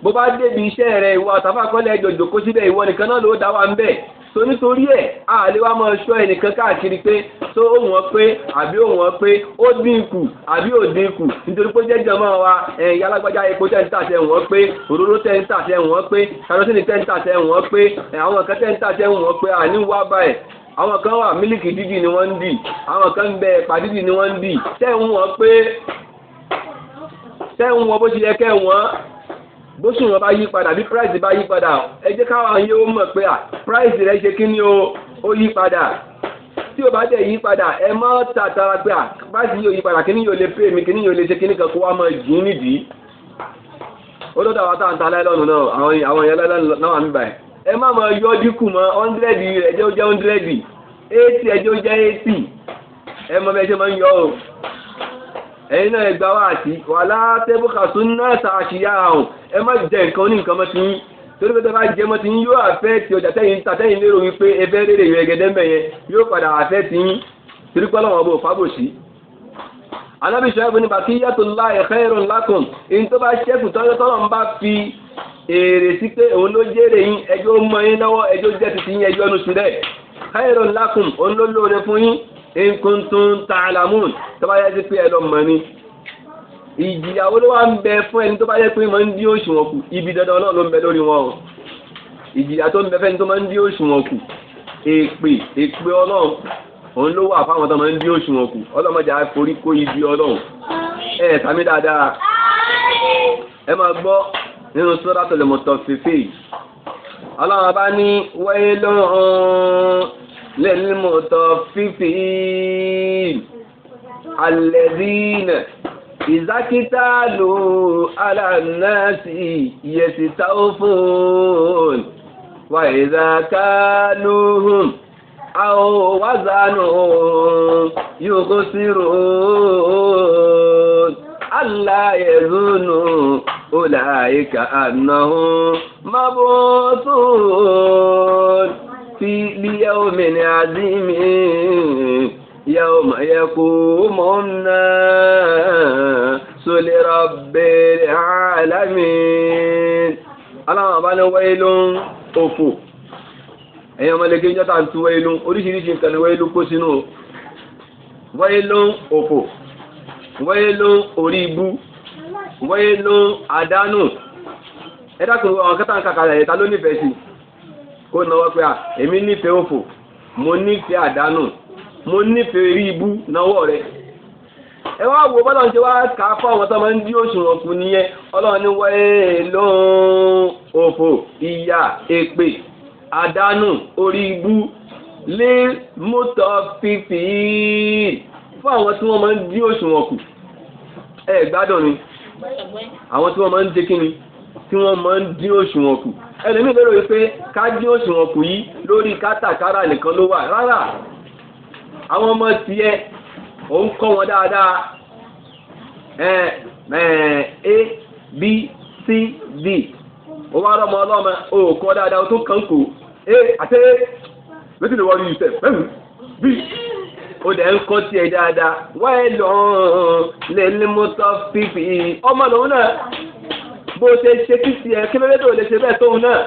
bó bá débi iṣẹ́ rẹ̀ ìwọ àtàfà kọ́lẹ̀ jòjò kó síbẹ̀ ìwọ nìkan náà ló dá wa ń bẹ̀ so nítorí ẹ̀ àlè wa máa ṣọ́ ẹnìkan káàkiri pé tó wọ́n pé àbí ó wọ́n pé ó dínkù àbí ó dínkù nítorí pé jẹ́ jọmọ́ wa ẹ̀yìn alágbájá epo tẹ́ ń tà tẹ́ wọ́n pé òróró tẹ́ ń tà tẹ́ wọ́n pé karosíìnì tẹ́ ń tà tẹ́ wọ́n pé àwọn kan tẹ́ ń tà tẹ́ wọ́n pé àníwá báyìí àwọn kan wà mílìkì dídì ni wọ́n ń dì àwọn kan ń bẹ ẹ̀pà dídì ni wọ́n ń dì tẹ́ ń wọ́n pé tẹ́ ń wọ́n bó ṣe yẹ kẹ́ wọ́n bó sùn wọn bá yí padà bí price bá yí padà ẹ jẹ́ káwọn yóò mọ̀ pé price rẹ̀ ṣe kí ni ó yí padà tí o bá dẹ̀ yí padà ẹ má tàtàrà pé price yóò yí padà kí ni yóò lè pè mí kí ni yóò lè ṣe kí ni kan kó wá máa jìn nídìí olódò àwọn tá à ń ta láìlọ́nù náà àwọn èèyàn láìlọ́nù náà wà níbà ẹ má máa yọ dínkù mọ́ 100 ẹjẹ́ ó jẹ́ 100 80 ẹjẹ́ ó jẹ́ 80 ẹ mọ bẹ́ẹ̀ ṣe máa ń yọ o ẹ̀yin náà ẹgbà wá àti wà látẹ́bùkà tún náà ṣàṣìyà àrùn ẹ má jẹ nǹkan ní nǹkan mọ́ ti yín torí pé tẹ́lá jẹ mọ́ ti yín yóò àfẹ́ ti ọjà tẹ́yìn lérò wípé ẹfẹ́ rèrè ìwé ẹgẹdẹ́ mẹ́yẹn yóò padà àfẹ́ ti yín torí pé ọlọ́wọ́n bò fábòsí. Ànábì Ṣuaibu ní baqiyatullahi khairun lakum èyí tó bá ṣẹ́kù tọ́lọ́ ń bá fi èrè sí pé òun ló jèrè yín ẹjọ́ mọ yín lọ́wọ́ ẹjọ́ jẹ́ ti yín ẹjọ́ nu sílẹ̀ khairun lakum òun ló lóore fún yín in kuntum ta'lamun tó bá yẹ sí pé ẹ lọ mọ̀ ni ìjìyàwó ló wá ń bẹ fún ẹni tó bá yẹ pé máa ń dín òṣùwọ̀n kù ibi dandan náà ló ń bẹ lórí wọn o ìjìyà tó ń bẹ fẹ́ni tó máa ń dín òṣùwọ̀n kù èpè ọlọ́run òun ló wà fáwọn tó máa ń dín òṣùwọ̀n kù ọlọ́mọdé á forí kó ibi ọlọ́run sàmì dáadáa ẹ máa gbọ́ nínú Suratul Mutaffifin ọlọ́run bá ní wailun للمطففين الذين إذا اكتالوا على الناس يستوفون وإذا كالوهم أو وزنوهم يخسرون ألا يظنوا أولئك أنهم مبعوثون في ليوم عظيم يوم يقوم الناس لرب العالمين aláwọn àbá ní wáyélú òfò ẹ̀yàn ọmọlẹ́gbẹ́ ìjọta ń tú wáyélú oríṣiríṣi nǹkan ní wáyélú kó sínú wáyélú òfò wáyélú orí ibú wáyélú àdánù ẹ̀dàkùn àwọn kẹta ń kàkàrà ẹ̀ta ló nífẹ̀ẹ́ sí kó náwó pé èmi nífẹ̀ẹ́ òfò mo nífẹ̀ẹ́ àdánù mo nífẹ̀ẹ́ rí ibú náwó rẹ̀ ẹ wá wo bọ́lá ń ṣe wá kà á fún àwọn tó máa ń dí òṣùwọ̀n kù nìyẹn ọlọ́run ní wailun òfò ìyà èpè àdánù orí ibú lé mutaffifin fún àwọn tí wọ́n máa ń dí òṣùwọ̀n kù ẹ gbádùn ni àwọn tí wọ́n máa ń dé kíni tí wọ́n máa ń dín òṣùwọ̀n kù ẹlẹ́mí lérò wípé ká dín òṣùwọ̀n kù yìí lórí kátàkárà nìkan ló wà rárá àwọn ọmọ tiẹ̀ ò ń kọ́ wọn dáadáa A B C D ó wá rọmọ ọlọ́mọ ó kọ́ dáadáa ó tó kàn kù A àti wetin dey worry you sef B ó dẹ̀ ń kọ́ tiẹ̀ dáadáa wailun lil mutaffifin ọmọ lòun náà bó ṣe ṣe kí tiẹ̀ kí ló dé tó lè ṣe bẹ́ẹ̀ tóun náà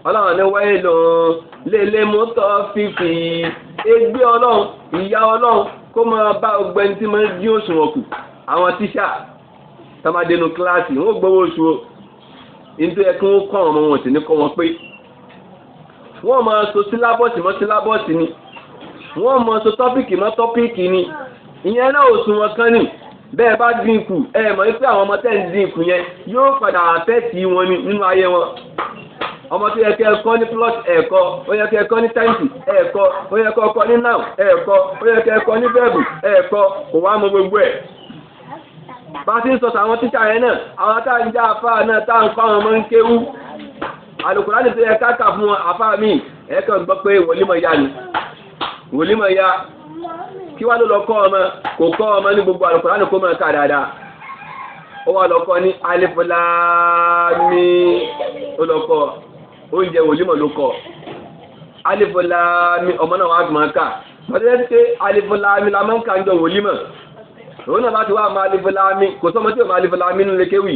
ọlọ́run ní wailun lil mutaffifin ègbé ọlọ́run ìyà ọlọ́run kó máa bá ọgbẹ́ni tí máa ń dín òṣùwọ̀n kù àwọn tíṣà tọ́mádénú kíláàsì wọ́n gbowó oṣù o nítorí kí wọ́n kọ́ ọmọ wọn sì ní kọ́ wọn pé wọ́n máa so sílábọ̀sì mọ́ sílábọ̀sì ni wọ́n máa so tọ́pìkì mọ́ tọ́pìkì ni ìyẹn náà òṣùwọ̀n kan ni bẹ́ẹ̀ bá dínkù ẹ mọ̀ pé àwọn ọmọ tẹ́ ń dínkù yẹn yóò padà àfẹ́ẹ̀tì wọn nínú ayé wọn ọmọ tó yẹ kí ẹ kọ́ ní plot ẹ̀kọ́ ó yẹ kí ẹ kọ́ ní tẹ́ǹtì ẹ̀kọ́ ó yẹ kí ẹ kọ́ ní now ẹ̀kọ́ ó yẹ kí ẹ kọ́ ní verb ẹ̀kọ́ kò wá mọ gbogbo ẹ̀. bá a ti ń sọ àwọn tíṣà yẹn náà àwọn tá à ń já afá náà tá à ń kọ́ àwọn ọmọ ń kéwú Al-Qur'ani tó yẹ káàkà fún afá mi ẹ̀kọ́ gbọ́ pé wòlímọ̀ ya ni wòlímọ̀ ya kí wá ló lọ kọ́ ọmọ kò kọ́ ọmọ ní gbogbo Al-Qur'ani kó máa kà dáadáa ó wá lọ kọ́ ní Alif Lam Mim ó lọ kọ́ oúnjẹ wòlímọ̀ ló kọ́ Alif Lam Mim ọmọ náà wà á máa kà pàtẹ́lẹ́ pé Alif Lam Mim la máa ń kà ń jọ wòlímọ̀ òun náà bá ti wá máa Alif Lam Mim kò sọ́mọ tí ò máa Alif Lam Mim nínú lékéwì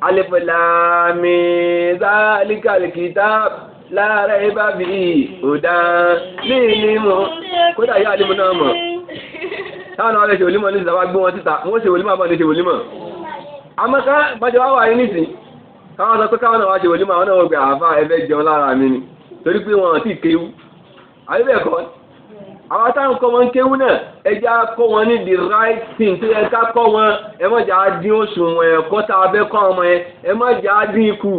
Alif Lam Mim zalikal kitab la rayba fihi hudan lil muttaqin kódà ìyá àdìmú náà mọ̀ táwọn náà lè ṣe wòlímọ̀ ní ìsìláwà gbé wọn síta wọ́n ṣe wòlímọ̀ àbọ̀ ní ṣe wòlímọ̀ àmọ́ ká bàjẹ́ wá wà ní nìsín káwọn sọ pé káwọn náà wá ṣe wòlímọ̀ àwọn náà wọ́n gbé àáfà ẹ̀fẹ́ jẹun lára mi ni torí pé wọn ti kéwú àbíbẹ̀kọ́ àwọn táwọn kọ́ wọn kéwú náà ẹja kọ́ wọn ní the right thing tó yẹ ká kọ́ wọn ẹ má jà á dín òṣùwọ̀n ẹ̀kọ́ tá a fẹ́ kọ́ ọmọ yẹn ẹ má jà á dín ikú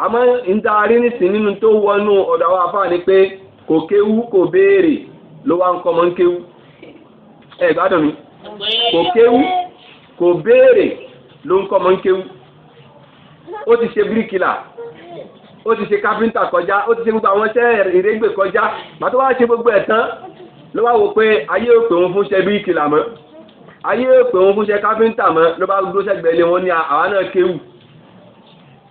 àmọ́ ìdarí nìsín nínú tó wọnú ọ̀dọ̀ àwọn àfáà ni pé kò kéwú kò béèrè ló wá ń kọ́ ọmọ ń kéwú ẹ gbádùn mi kò kéwú kò béèrè ló ń kọ́ ọmọ ń kéwú ó ti ṣe bíríkìlà ó ti ṣe kápẹ́ńtà kọjá ó ti ṣe gbogbo àwọn iṣẹ́ ìrégbè kọjá màtó wá ṣe gbogbo ẹ̀ tán ló wá wò pé ayé ò pè òun fún ṣe bíríkìlà mọ́ ayé ò pè òun fún ṣe kápẹ́ńtà mọ́ ló bá dúró sẹ́gbẹ̀ẹ́ lé wọn ní àwa náà kéwù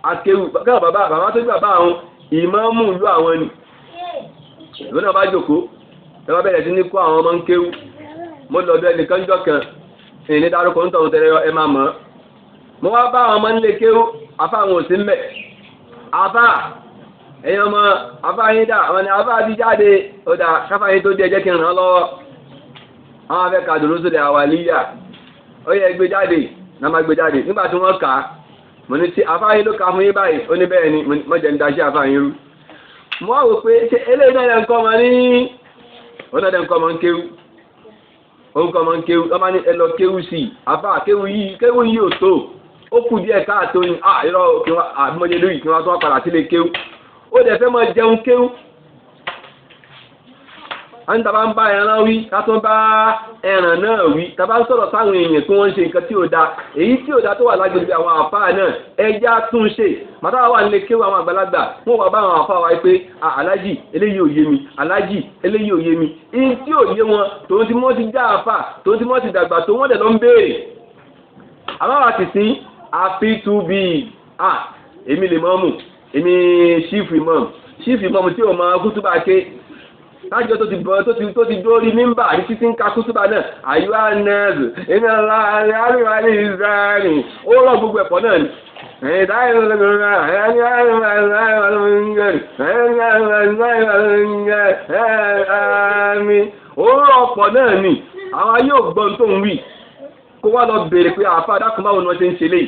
akéwù káwọn bàbá tó gbé bàbá àwọn ìmáàmù ìlú àwọn ni ìlú náà bá jókòó ẹ bá bẹ̀rẹ̀ sí ní kó àwọn ọmọ ń kéwù mo lọ́dọ̀ ẹnìkan jọ kan èyí ní dárúkọ ń tọ̀hún tẹ́lẹ̀ ẹ máa mọ̀ mo wá bá àwọn ọmọ nílé kéwù afá àwọn òsì ń bẹ̀ afá ẹ̀yin ọmọ afá yín dà àwọn ni afá ti jáde ó dà káfá yín tó dé ẹjẹ́ kí n ràn án lọ́wọ́ àwọn afẹ́ ka dùrúsù lè àwàlíyà ó yẹ gbé jáde náà má gbé jáde nígbà tí wọ́n kà á mo ní tí afá yín ló ka fún yín báyìí ó ní bẹ́ẹ̀ ni mo jẹ́ ń daṣẹ́ afá yín rú mo wá wò pé ṣé eléyìí náà lẹ́ ń kọ́ ọmọ ní ó náà lẹ́ ń kọ́ ọmọ ń kéwú orúkọ ọmọ ń kéwú ọmọ ní ẹ lọ kéwú sí i afá kéwú yìí ò tó ó kù díẹ̀ káàtó ní irọ́ kí wọ́n àbímọ́jẹ lóyìí kí wọ́n tó wá padà sílé kéwú ó dẹ̀ fẹ́ mọ́ jẹun kéwú a ní tàbá ń bá ẹran wí ká tó bá ẹran náà wí tàbá ń sọ̀rọ̀ sáwọn èèyàn tí wọ́n ń ṣe nǹkan tí ò da èyí tí ò da tó wà lágbègbè àwọn àfáà náà ẹja tún ṣe màtá wà nílé kéwú àwọn àgbàlagbà wọ́n wà bá àwọn àfáà wa pé aláàjì eléyìí ò yé mi aláàjì eléyìí ò yé mi èyí tí ò yé wọn tòun tí wọ́n ti já àfáà tòun tí wọ́n ti dàgbà tó wọ́n dẹ̀ lọ ń béèrè àbáwá ti sìn happy to be èmi lè mọ́mù èmi chief imam tí o máa kútúbà ké lájọ́ tó ti dórí mímbà ní títí ń ka kútúbà náà àyíwá nẹ́ẹ̀sì èmi àríwá ní israẹli ó rọ gbogbo ẹ̀pọ̀ náà ni ó rọ ọ̀pọ̀ náà ni àwọn ayé ògbọ́n tó ń wí kó wá lọ bèèrè pé àfá dákùn báwọn wọ́n ṣe ń ṣe lè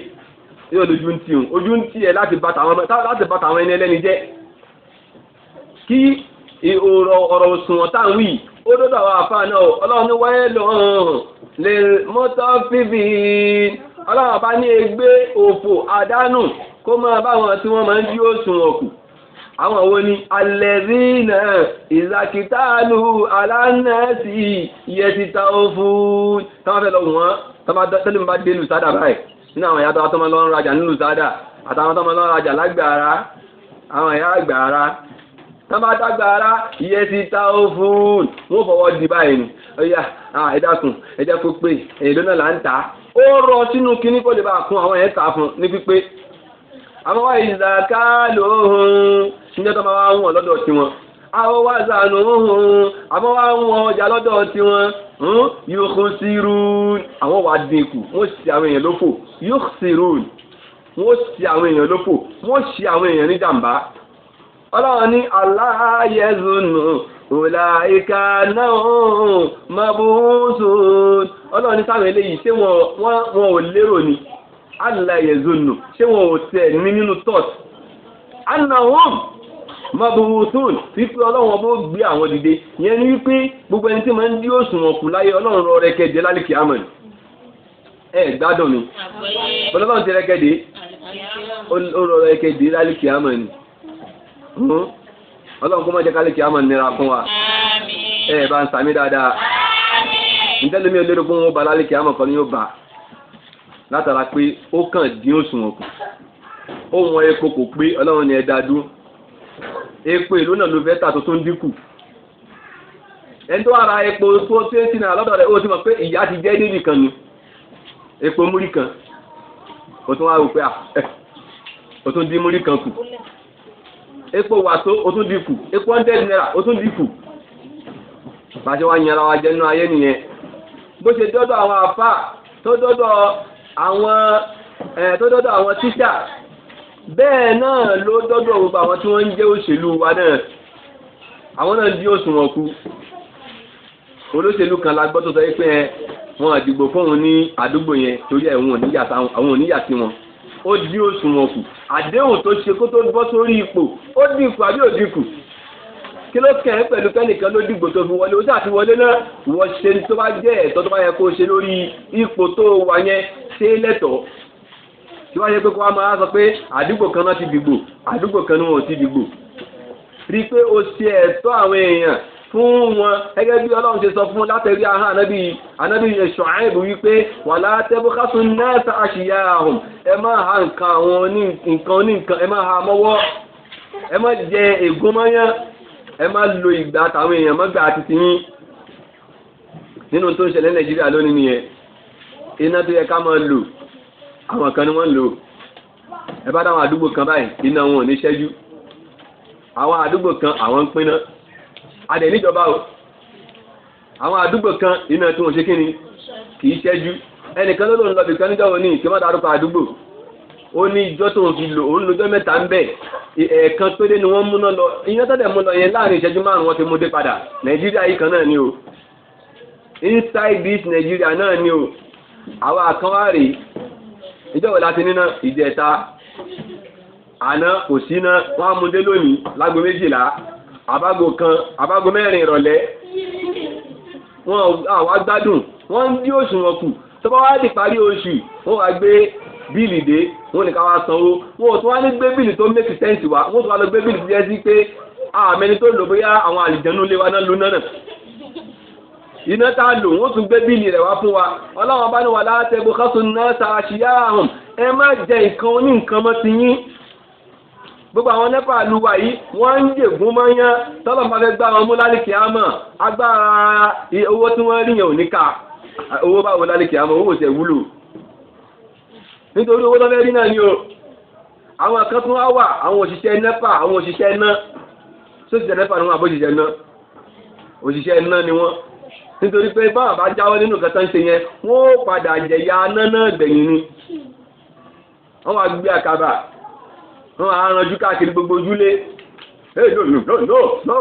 yóò lójú ń tí òun ojú ń tí ẹ láti bàtà àwọn ẹni ẹlẹ́ni jẹ́ kí ọ̀rọ̀ òṣùwọ̀n táwọn wí ó dọ́dọ̀ àwọn àfá náà ọlọ́run ní wáyé lọ́rùn lè mọ́tọ́ fífi ọlọ́run bá ní egbé òfò àdánù kó máa báwọn tí wọ́n máa ń dí òṣùwọ̀n kù àwọn wo ni alẹ́rìnà ìzàkítàlù alánàásì ìyẹ́tìta òfin táwọn fẹ́ lọ wọ́n tẹ́lẹ̀ bá dé lùsádà báyìí nínú àwọn ìyá tó máa lọ ń rajà ní lùsádà àtàwọn tó máa lọ ń rajà lágbàárá àwọn ìyá àgbàárá tó máa dágbàárá ìyẹ́tìta òfin wọ́n fọwọ́ di báyìí ni ọ̀yà ẹ̀dàkùn ẹ̀jẹ̀ kó pé èdè náà là ń tà ó rọ sínú kíní kó lè bá kún àwọn ẹ̀ tà fún ní pípé àmọ́ wá ìzàká lóhun ṣíjọ́ tó máa wọ́n lọ́dọ̀ tí wọn àwọn wá zànú ohun àmọ́ wá wọ́n ọjà lọ́dọ̀ tí wọn yóò kó sírún àwọn wà dínkù wọ́n sì àwọn èèyàn lófò yóò sírún wọ́n sì àwọn èèyàn lófò wọ́n sì àwọn èèyàn ní jàmbá ọlọ́run ní aláyẹ̀zùnù ọ̀làìka náà mabúsùn ọlọ́run ní sáwọn eléyìí ṣé wọn ò lérò ni aláyẹ̀zùnù ṣé wọn ò tẹ̀ ní nínú tọ́t annahum mabúsùn wípé ọlọ́run ọbọ̀ gbé àwọn dìde ìyẹn ni wípé gbogbo ẹni tí ma ń dí òṣùwọ̀n kù láyé ọlọ́run rọ rẹ̀kẹ̀dẹ̀ lálẹ́kì àmọ́ ni gbádùn ni ọlọ́run ti rẹ̀kẹ̀dẹ̀ ó rọ rẹ̀kẹ̀dẹ̀ lálẹ́kì àmọ́ ni ọlọ́run kó má jẹ́ kálẹ́kì àmọ́ nira fún wa bá ń sàmì dáadáa ìtẹ́lẹ́mí olóró fún wọn bá lálẹ́kì àmọ́ kan ni yóò bá látara pé ó kàn dín òṣùwọ̀n kù ó wọn epo kò pé ọlọ́run ni ẹ̀dá dúró epo ìlú náà ló fẹ́ tà tó tún dínkù ẹni tó ara epo tó 20 náírà lọ́dọ̀ rẹ̀ ó ti mọ̀ pé ìyá ti jẹ́ débì kan ni epo múrí kan ó tún wá rò pé ó tún dín múrí kan kù epo wàsó ó tún dínkù epo 100 náírà ó tún dínkù bá ṣe wá yan ara wa jẹ́ nínú ayé nìyẹn bó ṣe dọ́dọ̀ àwọn àfà tó dọ́dọ̀ àwọn tíṣà bẹ́ẹ̀ náà ló dọ́dọ̀ gbogbo àwọn tí wọ́n ń jẹ́ òṣèlú wa náà àwọn náà dí òṣùwọ̀n kù olóṣèlú kan la gbọ́ tó sọ pé wọn àdìgbò fóun ní àdúgbò yẹn torí àwọn oníyà sí wọn ó dí òṣùwọ̀n kù àdéhùn tó ṣe kó tó bọ́ sórí ipò ó dínkù àbí ò dínkù kí ló kẹ́ pẹ̀lú kẹ́nìkan ló dìgbò tó fi wọlé ó sì àti wọlé náà wọ́n ṣe tó bá jẹ́ ẹ̀tọ́ tó bá yẹ kó ṣe lórí ipò tó wà yẹn ṣe lẹ́tọ̀ọ́ tí wọ́n yẹ pé kó wá máa sọ pé àdúgbò kan náà ti dìgbò àdúgbò kan náà ò ti dìgbò rí pé ó ṣe ẹ̀tọ́ àwọn èèyàn fún wọn gẹ́gẹ́ bí Ọlọ́run ṣe sọ fún látẹ̀rí ahọ́n anábì Ṣuaibu wípé wala tabkhasu an-nasa ashya'ahum ẹ má ha nǹkan àwọn nǹkan ẹ má ha mọ́wọ́ ẹ má jẹ ègún mọ́yán ẹ má lo ìgbà àtàwọn èèyàn mọ́gbà àti tiyín nínú tó ń ṣẹlẹ̀ Nàìjíríà lónìí nìyẹn iná tó yẹ ká máa lò àwọn kan ni wọ́n ń lò ẹ bá dáwọn àdúgbò kan báyìí iná wọn ò ní ṣẹ́jú àwọn àdúgbò kan àwọn ń pínná adẹ̀ níjọba o àwọn àdúgbò kan iná tí wọ́n ṣe kí ni kì í ṣẹ́jú ẹnìkan ló lòun lọ́bì kan níjọ́ òní kí wọ́n dárúkọ àdúgbò ó ní ìjọ tó ń fi lò ó ń lojọ́ mẹ́ta ń bẹ̀ ẹ̀ẹ̀kan péré ni wọ́n múná lọ iná tọ́dẹ̀ mú lọ yẹn láàrin ìṣẹ́jú márùn-ún wọ́n ti mú dé padà Nàìjíríà yìí kan náà ni o inside this Nàìjíríà náà ni o àwa kan wá rèé ìjọba láti níná ìjẹta àná kò síná wọ́n á mú dé lónìí lágo 12 àbágo 4 ìrọ̀lẹ́ wọ́n àwa gbádùn wọ́n ń dí òṣùwọ̀n kù tó bá wá di parí oṣù wọ́n wá gbé bíìlì dé wọ́n ní ká wá sanwó wọ́n ò tún wá ní gbé bíìlì tó make sense wá wọ́n tún wá lọ gbé bíìlì tó jẹ́ sí pé àmẹ́ni tó lò bóyá àwọn àlìjẹnú lé wa náà lónà náà iná tá a lò wọ́n tún gbé bíìlì rẹ̀ wá fún wa Ọlọ́run bá ní wà látẹ̀gbọ́ kásùn náà ṣàṣìyá àhùn ẹ má jẹ nǹkan oní nǹkan mọ́ ti yín gbogbo àwọn nẹ́pà àlùwà yìí wọ́n ń jègún mọ́yán tọ́lọ̀ máa fẹ́ gbá wọn mú lálìkì àmọ́ agbára owó tí wọ́n rí yẹn ò ní ká owó báwo lálìkì àmọ́ owó tẹ̀ wúlò nítorí owó tó fẹ́ rí náà ni o àwọn kan tún wá wà àwọn òṣìṣẹ́ nẹ́pà àwọn òṣìṣẹ́ iná sóṣìṣẹ́ nẹ́pà ni wọ́n àbóṣìṣẹ́ iná òṣìṣẹ́ iná ni wọ́n nítorí pé báwọn bá jáwọ́ nínú nǹkan tó ń ṣe yẹn wọ́n padà jẹ̀yà náà gbẹ̀yìn ni wọ́n wá gbé àkàbà wọ́n á ranjú káàkiri gbogbo ojúlé no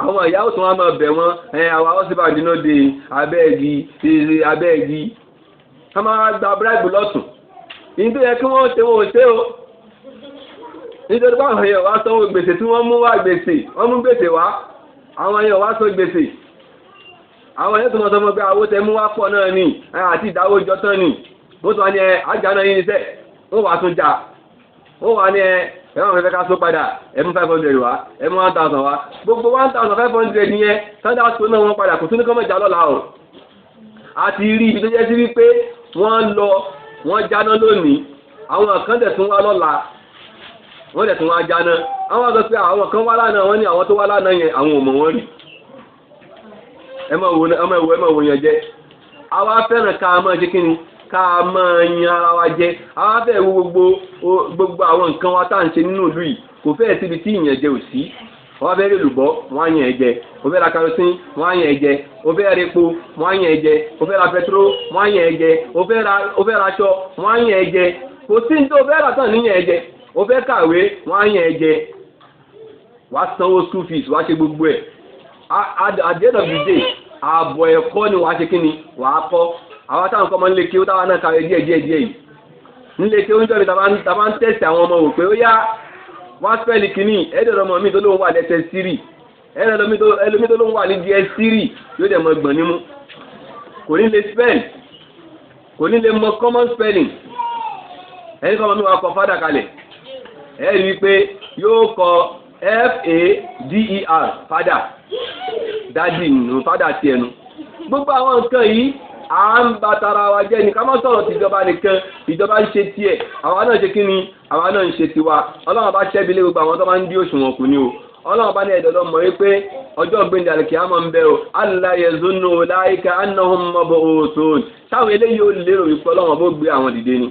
àwọn ìyàwó tí wọ́n máa bẹ̀ wọ́n àwọn husband náà dé abẹ́ẹ̀gì wọ́n máa gba bribe lọ́tún ìdí yẹ kí wọ́n ṣe wọ́n ṣe o nítorí báwọn èèyàn wá sanwó gbèsè tí wọ́n mú wá gbèsè wọ́n mú gbèsè wá àwọn èèyàn wá sọ gbèsè àwọn èèyàn tó mọ̀ sọmọ pé àwọ̀ tẹ mú wá pọ̀ náà ni àti ìdáwó ìjọ tán ni wọ́n tún wá ní ajá náà yín iṣẹ́ wọ́n wá tún jà wọ́n wá ní ẹ̀wọ̀n fẹ́fẹ́ ká só padà ẹ̀mú 500 wá ẹ̀mú 1000 wá gbogbo 1500 yẹn sọ́dá tó náà wọ́n padà kò tún ní kọ́mọ̀jà lọ́la o àti rí ibi tó jẹ́ sí wípé wọ́n jáná lónìí àwọn kan dẹ̀ tún wá lọ́la wọ́n dẹ̀ tún wá jáná àwọn àgbẹ̀ pé àwọn kan wá lánàá wọ́n ní àwọn tó wá lánàá yẹn àwọn ò mọ̀ wọ́n rí ẹ má wo yẹn jẹ́ àwa fẹ́ràn ká máa ṣe kíni ká máa yan ara wa jẹ àwa fẹ́ wo gbogbo àwọn nǹkan wa tá à ń ṣe nínú ìlú yìí kò fẹ́ẹ̀ síbi tí ìyẹn jẹ ò sí wọ́n fẹ́ rí olùbọ́ wọ́n á yàn ẹ jẹ o fẹ́ ra kerosene wọ́n á yàn ẹ jẹ o fẹ́ ra epo wọ́n á yàn ẹ jẹ o fẹ́ ra petrol wọ́n á yàn ẹ jẹ o fẹ́ ra aṣọ wọ́n á yàn ẹ jẹ kò sí ní tó o fẹ́ rà tán níyàn ẹ jẹ o fẹ́ kàwé wọ́n á yàn ẹ jẹ wàá sanwó school fees wàá ṣe gbogbo ẹ̀ at the end of the day ààbọ̀ ẹ̀kọ́ ni wàá ṣe kí ni wàá kọ́ àwọn táwọn kọ́ mọ́ nílé kí ó táwọn náà kàwé díẹ̀ yìí nílé kí ó ń jọ́bi tàbá ń tẹ̀sí àwọn ọmọ wò pé ó yá wọ́n spẹ́ẹ̀lì kìíní ẹ̀ẹ́dẹ̀rọ̀mọ̀ mi tó lóun wà lẹ́sẹ̀ sírì ẹlòmí tó lóun wà ní ds sírì yóò dẹ̀ mọ gbọ̀n nímú kò ní lè spell kò ní lè mọ common spelling ẹni kọ́ mọ́ mi wà kọ fádà kalẹ̀ ẹ̀ rí i pé yóò kọ fader fádà dádì nù fádà tiẹ̀ nu gbogbo àwọn nǹkan yìí à ń ba tara wa jẹ́ ní ká má sọ̀rọ̀ tìjọba nìkan ìjọba ń ṣe tiẹ̀ àwa náà ṣe kí ni àwa náà ń ṣe tiwa ọlọ́run bá ṣẹ́bi lé gbogbo àwọn tó máa ń dí òṣùwọ̀n kù ni o ọlọ́run bá ní ẹ̀dọ̀dọ̀ mọ̀ wípé ọjọ́ gbẹ̀ndẹ̀ àlùkí àmọ́ ń bẹ o Allah yazunnu ulaika annahum mab'uthun táwọn eléyìí ó lérò wípé ọlọ́run bó gbé àwọn dìde ni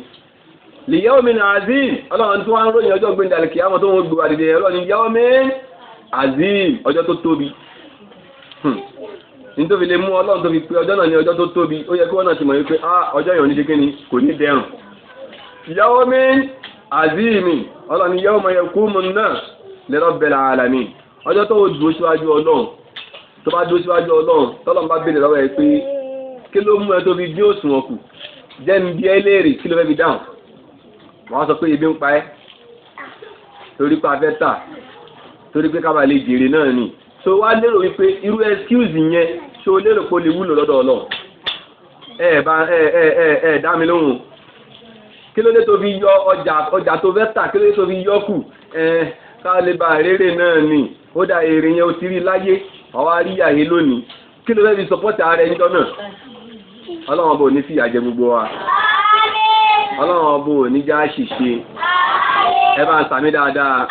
li yawmin azim ọlọ́run tó wá ń ròyìn ọjọ́ gbẹ̀ndẹ̀ àlùkí àmọ́ tó ń gbé wa dìde ọlọ́run yawmin azim ọjọ́ tó tóbi nítorí lè mú ọlọ́run tó fi pé ọjọ́ náà ní ọjọ́ tó tóbi ó yẹ kí wọ́n náà ti mọ̀ wípé ọjọ́ yìí ò ní ṣe kíni kò ní dẹrùn yawmin azimi ọlọ́run yawma yaqumu an-nas li rabbil alamin ọjọ́ tó dúró síwájú ọlọ́run tó bá dúró síwájú ọlọ́run tọ́lọ́run bá béèrè lọ́wọ́ ẹ pé kí ló mú ẹ tó fi dín òṣùwọ̀n kù jẹ́ ń bí ẹ léèrè kí ló fẹ́ fi dáhùn wọ́n sọ pé ebi ń pa ẹ́ torí pé a fẹ́ tà torí pé kábàá lè jèrè náà ni so wá lérò wípé irú excuse yẹn ṣé o lérò pé o lè wúlò lọ́dọ̀ ọlọ́run ẹ dá mi lóhùn kí ló dé tó fi yọ ọjà tó fẹ́ tà kí ló dé tó fi yọ kù ká lè ba rere náà ni ó dá èrè yẹn o ti rí láyé ọwọ́ rí àyè lónìí kí ló fẹ́ fi sọpọ́tì ara ẹni tọ́nà ọlọ́run bò ní fìyà jẹ gbogbo wa ọlọ́run bò ní já ṣìṣe ẹ bá ń sàmì dáadáa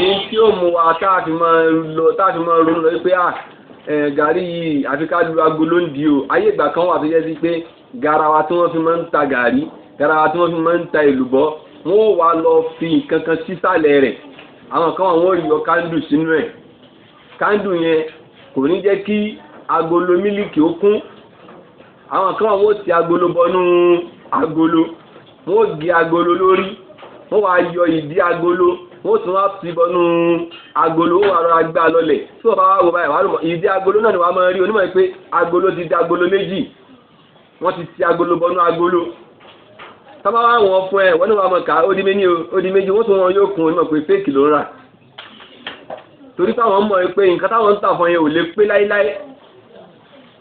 èyí tí ó mú wa táàfin máa ronú lọ wípé gàrí yìí àfi ká lu agolo ń di o ayé ìgbà kan wà tó jẹ́ sí pé garawa tí wọ́n fi máa ń ta gàrí garawa tí wọ́n fi máa ń ta èlùbọ́ wọ́n wá lọ fi nǹkan kan sísàlẹ̀ rẹ̀ àwọn kan wọ́n rí yọ kándù sínú ẹ̀ kándù yẹn kò ní jẹ́ kí agolo mílíkì ó kún àwọn kan wọ́n ti agolo bọnú agolo wọ́n gé agolo lórí wọ́n wá yọ ìdí agolo wọ́n tún wá ti bọnú agolo wọ́n wá rọra gbá lọlẹ̀ tí wọ́n bá wá wò báyìí wà lùmọ̀ ìdí agolo náà ni wàá máa rí onímọ̀ pé agolo ti di agolo méjì wọ́n ti agolo bọnú agolo tọ́ba wá wọ́n fún ẹ wọ́n ní wàá mọ̀ ká ó di méjì wọ́n tún wọn yóò kún onímọ̀ pé fẹ́ẹ̀kì ló ń rà torí táwọn mọ̀ pé nǹkan táwọn ń tà fún yẹn ò lè pé láíláí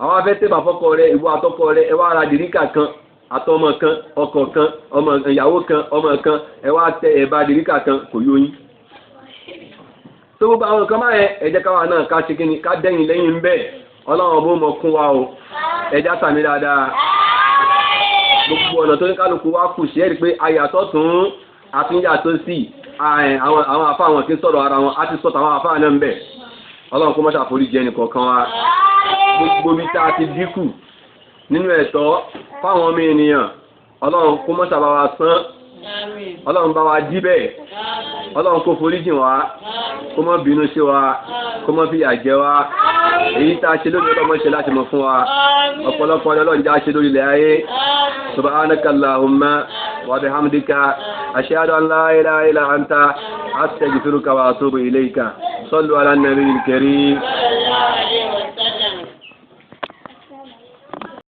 àwọn afẹ́ tẹ́bà fọ́kọ rẹ ìwọ àtọkọ rẹ ẹ wá ra dìríkà kan àtọmọ kan ọkọ kan ọmọ ìyàwó kan ọmọ kan ẹ wá tẹ ẹ̀bà dìríkà kan kò yóyin tó gbogbo àwọn nǹkan báyẹn ẹ jẹ́ káwa náà ká ṣe kí ni ká dẹ́yìn lẹ́yìn ń bẹ́ẹ̀ ọlọ́run bó mọ kún wa o ẹja sàmì dáadáa gbogbo ọ̀nà tó ní kálukú wá kù sí ẹ̀rí pé ayàtọ̀ tún àtúnyàtọ̀ sí àwọn àfa àwọn tí ń sọ̀rọ̀ ara wọn á ti sọ̀tọ̀ àwọn àfa náà ń bẹ̀ ọlọ́run kó má ṣàforíjì ẹnì kọ̀ọ̀kan wa gbogbo bí tá a ti dínkù nínú ẹ̀tọ́ fáwọn ọmọ ènìyàn ọlọ́run kó má ṣàbá wa san ọlọ́run bá wa jí bẹ́ẹ̀ ọlọ́run kó foríjì wa kó má bínú sí wa kó má fìyà jẹ wa èyí tá a ṣe lórí ọlọ́mọ ṣe láti mọ̀ fún wa ọ̀pọ̀lọpọ̀ ọlọ́run já ṣe lórí ilẹ̀ ayé subhanaka allahumma wa bihamdika ashhadu an la ilaha illa anta astaghfiruka wa atubu ilayka sallu ala nabiyil karim